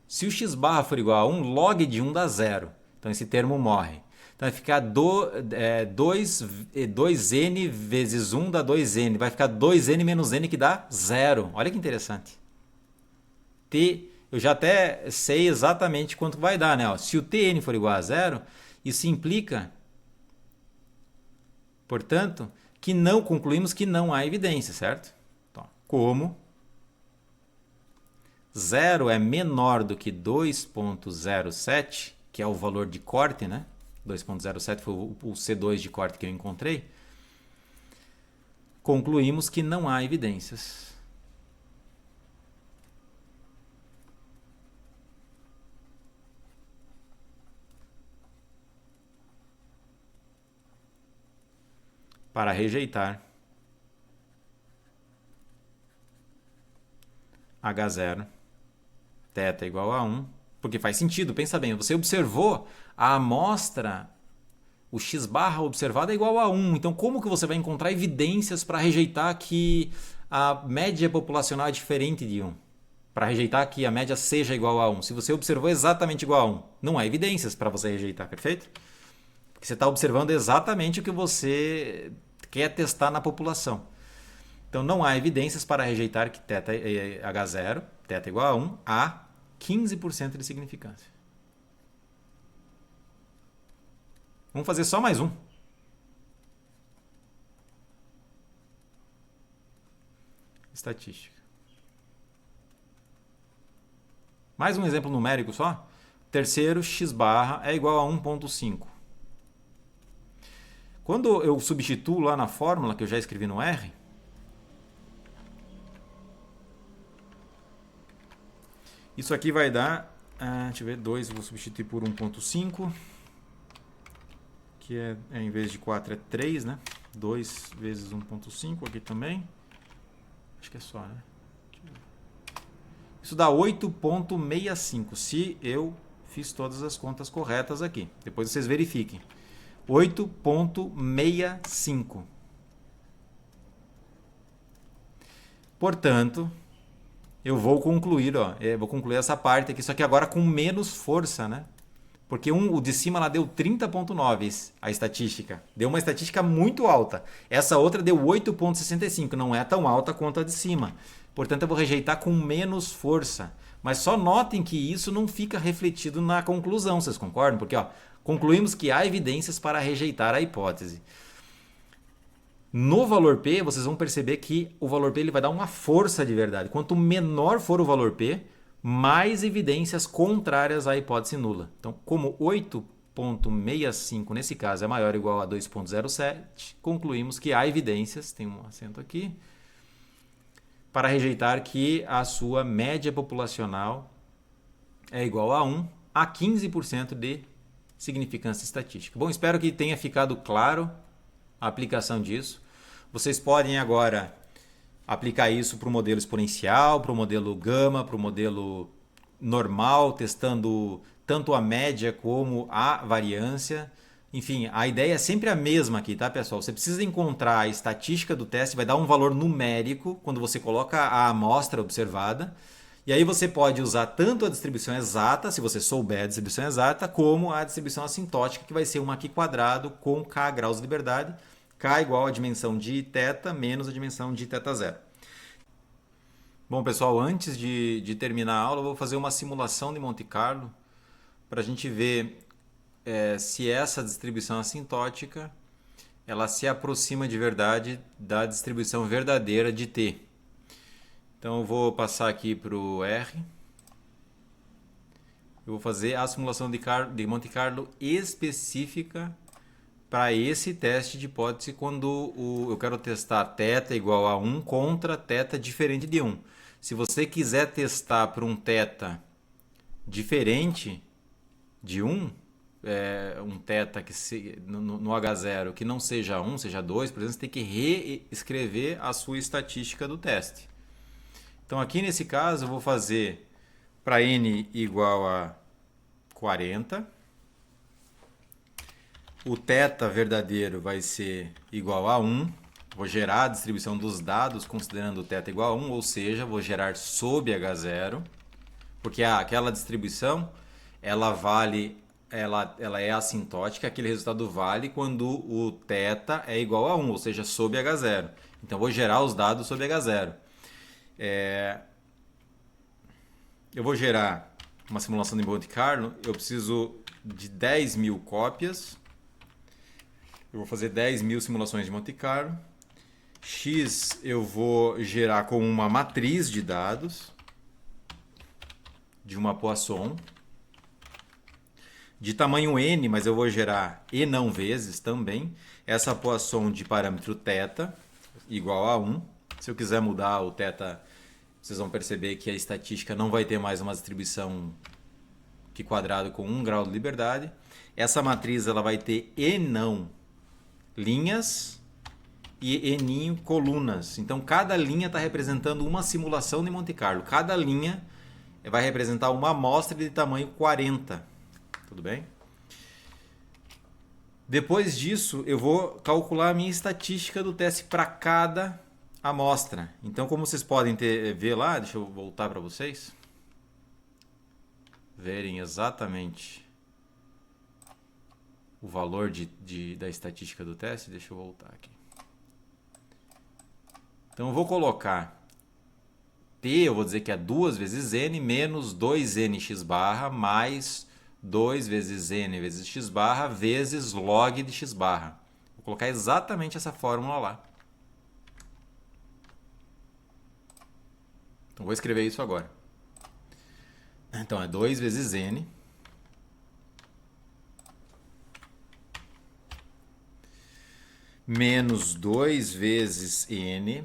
Speaker 1: Se o x barra for igual a 1, log de 1 dá 0. Então esse termo morre. Então vai ficar 2n vezes 1 dá 2n. Vai ficar 2n menos n que dá 0. Olha que interessante. Eu já até sei exatamente quanto vai dar, né? Se o tn for igual a 0, isso implica, portanto, que não concluímos que não há evidência, certo? Então, como 0 é menor do que 2,07, que é o valor de corte, né? 2,07 foi o C2 de corte que eu encontrei. Concluímos que não há evidências. Para rejeitar H0, θ igual a 1, porque faz sentido, pensa bem, você observou a amostra, o x barra observado é igual a 1, então como que você vai encontrar evidências para rejeitar que a média populacional é diferente de 1? Para rejeitar que a média seja igual a 1, se você observou exatamente igual a 1, não há evidências para você rejeitar, perfeito? Porque você está observando exatamente o que você quer testar na população. Então, não há evidências para rejeitar que H0, θ igual a 1, há 15% de significância. Vamos fazer só mais um. Estatística. Mais um exemplo numérico só. Terceiro, x barra é igual a 1,5. Quando eu substituo lá na fórmula que eu já escrevi no R, isso aqui vai dar, deixa eu ver, 2 eu vou substituir por 1,5, que em vez de 4 é 3, né? 2 vezes 1,5 aqui também. Acho que é só, né? Isso dá 8,65, se eu fiz todas as contas corretas aqui. Depois vocês verifiquem. 8,65. Portanto, eu vou concluir, vou concluir essa parte aqui, só que agora com menos força, né? Porque o de cima lá deu 30,9 a estatística. Deu uma estatística muito alta. Essa outra deu 8,65, não é tão alta quanto a de cima. Portanto, eu vou rejeitar com menos força. Mas só notem que isso não fica refletido na conclusão, vocês concordam? Porque concluímos que há evidências para rejeitar a hipótese. No valor P, vocês vão perceber que o valor P ele vai dar uma força de verdade. Quanto menor for o valor P, mais evidências contrárias à hipótese nula. Então, como 8,65 nesse caso é maior ou igual a 2,07, concluímos que há evidências, tem um acento aqui, para rejeitar que a sua média populacional é igual a 1 a 15% de significância estatística. Bom, espero que tenha ficado claro a aplicação disso. Vocês podem agora aplicar isso para o modelo exponencial, para o modelo gama, para o modelo normal, testando tanto a média como a variância. Enfim, a ideia é sempre a mesma aqui, tá, pessoal? Você precisa encontrar a estatística do teste, vai dar um valor numérico quando você coloca a amostra observada. E aí você pode usar tanto a distribuição exata, se você souber a distribuição exata, como a distribuição assintótica, que vai ser uma aqui quadrado com k graus de liberdade. K igual a dimensão de θ menos a dimensão de θ0. Bom, pessoal, antes de terminar a aula, eu vou fazer uma simulação de Monte Carlo para a gente ver se essa distribuição assintótica ela se aproxima de verdade da distribuição verdadeira de t. Então eu vou passar aqui para o R. Eu vou fazer a simulação de Monte Carlo específica para esse teste de hipótese quando eu quero testar θ igual a 1 contra θ diferente de 1. Se você quiser testar para um θ diferente de 1, um θ que no H0 que não seja 1, seja 2, por exemplo, você tem que reescrever a sua estatística do teste. Então aqui nesse caso eu vou fazer para n igual a 40. O θ verdadeiro vai ser igual a 1. Vou gerar a distribuição dos dados considerando o θ igual a 1, ou seja, vou gerar sob H0, porque aquela distribuição ela é assintótica, aquele resultado vale quando o θ é igual a 1, ou seja, sob H0. Então vou gerar os dados sob H0. Eu vou gerar uma simulação de Monte Carlo, eu preciso de 10.000 cópias. Eu vou fazer 10.000 simulações de Monte Carlo. X eu vou gerar com uma matriz de dados de uma Poisson de tamanho n, mas eu vou gerar e não vezes também. Essa Poisson de parâmetro θ igual a 1. Se eu quiser mudar o θ, vocês vão perceber que a estatística não vai ter mais uma distribuição que quadrado com 1 grau de liberdade. Essa matriz ela vai ter e não linhas e eninho colunas. Então cada linha está representando uma simulação de Monte Carlo. Cada linha vai representar uma amostra de tamanho 40. Tudo bem? Depois disso, eu vou calcular a minha estatística do teste para cada amostra. Então, como vocês podem ver lá, deixa eu voltar para vocês verem exatamente o valor da estatística do teste. Deixa eu voltar aqui. Então, eu vou colocar T, eu vou dizer que é 2 vezes N menos 2NX barra mais 2 vezes n vezes x barra vezes log de x barra. Vou colocar exatamente essa fórmula lá. Então, vou escrever isso agora. Então, é 2 vezes n menos 2 vezes n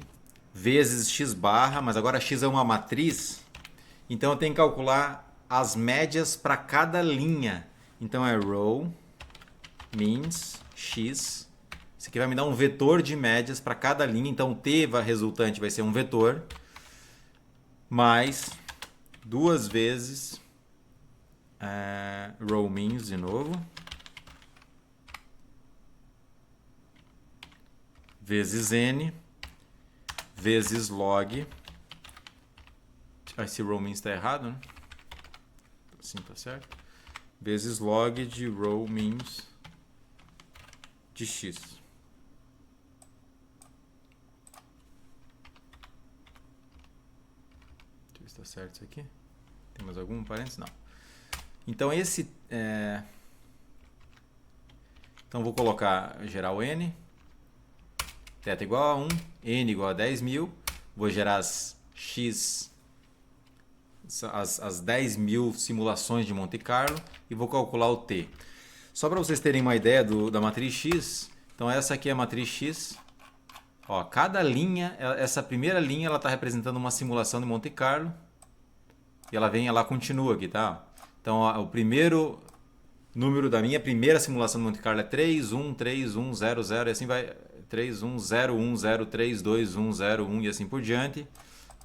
Speaker 1: vezes x barra, mas agora x é uma matriz, então eu tenho que calcular as médias para cada linha. Então é row means x. Isso aqui vai me dar um vetor de médias para cada linha, então o t resultante vai ser um vetor, mais 2 vezes row means de novo, vezes n, vezes log. Esse row means está errado, né? Assim tá certo. Vezes log de row means de x. Deixa eu ver se está certo isso aqui. Tem mais algum parênteses? Não. Então esse... Então vou colocar geral n. Θ igual a 1, n igual a 10.000, vou gerar as x, as 10.000 simulações de Monte Carlo e vou calcular o t. Só para vocês terem uma ideia da matriz x, então essa aqui é a matriz x. Ó, cada linha, essa primeira linha ela está representando uma simulação de Monte Carlo e ela continua aqui, tá? Então ó, o primeiro número da minha primeira simulação de Monte Carlo é 3, 1, 3, 1, 0, 0 e assim vai... 3, 1, 0, 1, 0, 3, 2, 1, 0, 1 e assim por diante.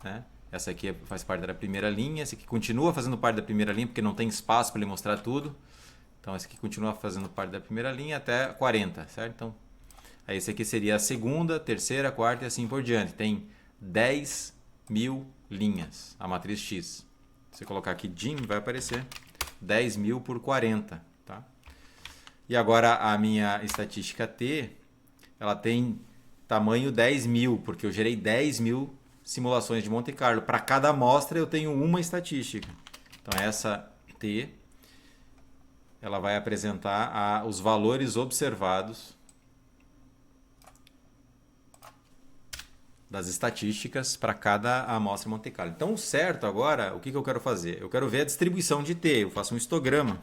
Speaker 1: Né? Essa aqui faz parte da primeira linha. Essa aqui continua fazendo parte da primeira linha, porque não tem espaço para ele mostrar tudo. Então, essa aqui continua fazendo parte da primeira linha até 40, certo? Então, aí esse aqui seria a segunda, terceira, quarta e assim por diante. Tem 10.000 linhas, a matriz X. Se você colocar aqui DIM, vai aparecer 10.000 por 40. Tá? E agora a minha estatística T... ela tem tamanho 10.000, porque eu gerei 10.000 simulações de Monte Carlo. Para cada amostra eu tenho uma estatística. Então essa T, ela vai apresentar os valores observados das estatísticas para cada amostra de Monte Carlo. Então o certo agora, o que eu quero fazer? Eu quero ver a distribuição de T. Eu faço um histograma.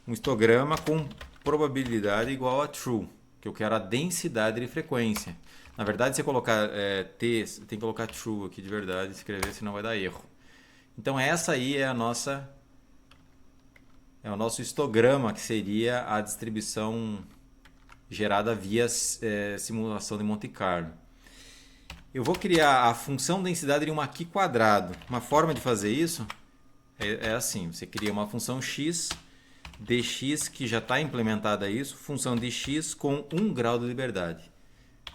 Speaker 1: Um histograma com probabilidade igual a true, que eu quero a densidade de frequência. Na verdade, se você colocar T, tem que colocar true aqui de verdade, escrever, senão vai dar erro. Então essa aí é o nosso histograma, que seria a distribuição gerada via simulação de Monte Carlo. Eu vou criar a função densidade de uma aqui quadrado. Uma forma de fazer isso é assim, você cria uma função x dx, que já está implementada isso, função de x com 1 grau de liberdade.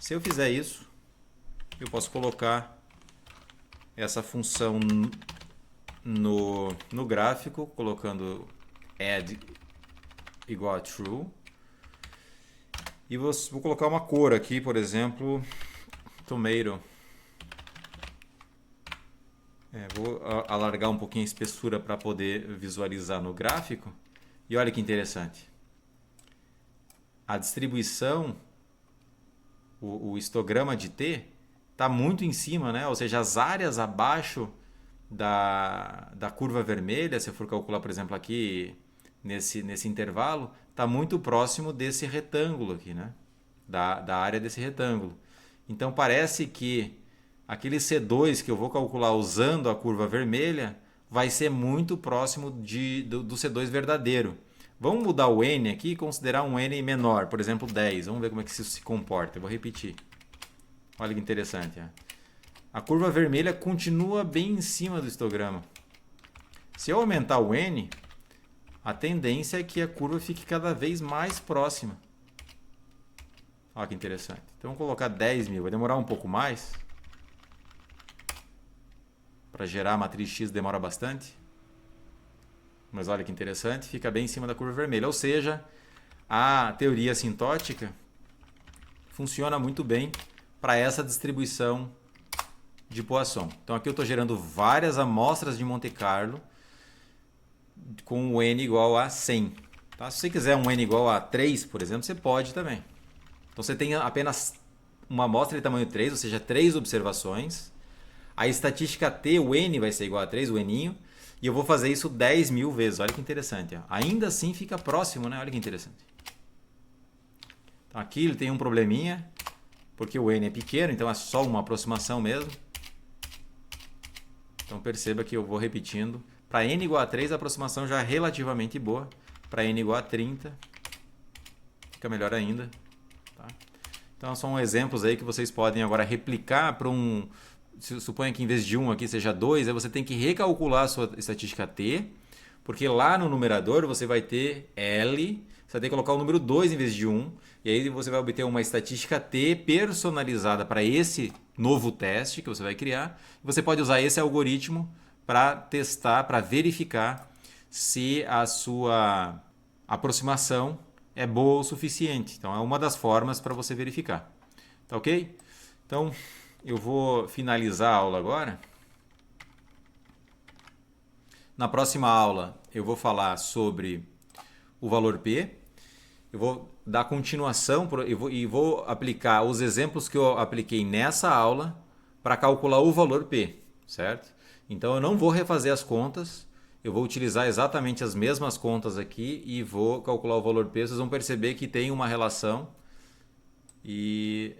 Speaker 1: Se eu fizer isso, eu posso colocar essa função no gráfico, colocando add igual a true. E vou colocar uma cor aqui, por exemplo, tomato. Vou alargar um pouquinho a espessura para poder visualizar no gráfico. E olha que interessante. A distribuição, o histograma de T, está muito em cima, né? Ou seja, as áreas abaixo da curva vermelha, se eu for calcular, por exemplo, aqui nesse intervalo, está muito próximo desse retângulo aqui, né? Da área desse retângulo. Então parece que aquele C2 que eu vou calcular usando a curva vermelha vai ser muito próximo do C2 verdadeiro. Vamos mudar o n aqui e considerar um n menor, por exemplo 10. Vamos ver como é que isso se comporta. Eu vou repetir. Olha que interessante. A curva vermelha continua bem em cima do histograma. Se eu aumentar o n, a tendência é que a curva fique cada vez mais próxima. Olha que interessante. Então vamos colocar 10.000. Vai demorar um pouco mais. Para gerar a matriz X demora bastante. Mas olha que interessante, fica bem em cima da curva vermelha. Ou seja, a teoria assintótica funciona muito bem para essa distribuição de Poisson. Então aqui eu estou gerando várias amostras de Monte Carlo com o n igual a 100. Tá? Se você quiser um n igual a 3, por exemplo, você pode também. Então você tem apenas uma amostra de tamanho 3, ou seja, 3 observações. A estatística t, o n vai ser igual a 3, o n, e eu vou fazer isso 10.000 vezes. Olha que interessante. Ó. Ainda assim fica próximo, né? Olha que interessante. Então aqui ele tem um probleminha, porque o n é pequeno, então é só uma aproximação mesmo. Então perceba que eu vou repetindo. Para n igual a 3, a aproximação já é relativamente boa. Para n igual a 30, fica melhor ainda. Tá? Então são exemplos aí que vocês podem agora replicar para um... Suponha que em vez de 1 aqui seja 2, aí você tem que recalcular a sua estatística t, porque lá no numerador você vai ter L, você vai ter que colocar o número 2 em vez de 1, e aí você vai obter uma estatística t personalizada para esse novo teste que você vai criar. Você pode usar esse algoritmo para testar, para verificar se a sua aproximação é boa o suficiente. Então é uma das formas para você verificar. Tá ok? Então eu vou finalizar a aula agora. Na próxima aula eu vou falar sobre o valor P. Eu vou dar continuação e vou aplicar os exemplos que eu apliquei nessa aula para calcular o valor P, certo? Então eu não vou refazer as contas, eu vou utilizar exatamente as mesmas contas aqui e vou calcular o valor P. Vocês vão perceber que tem uma relação e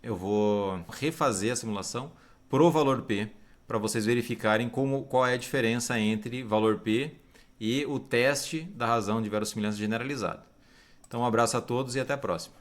Speaker 1: eu vou refazer a simulação pro valor P para vocês verificarem qual é a diferença entre valor P e o teste da razão de verossimilhança generalizada. Então um abraço a todos e até a próxima.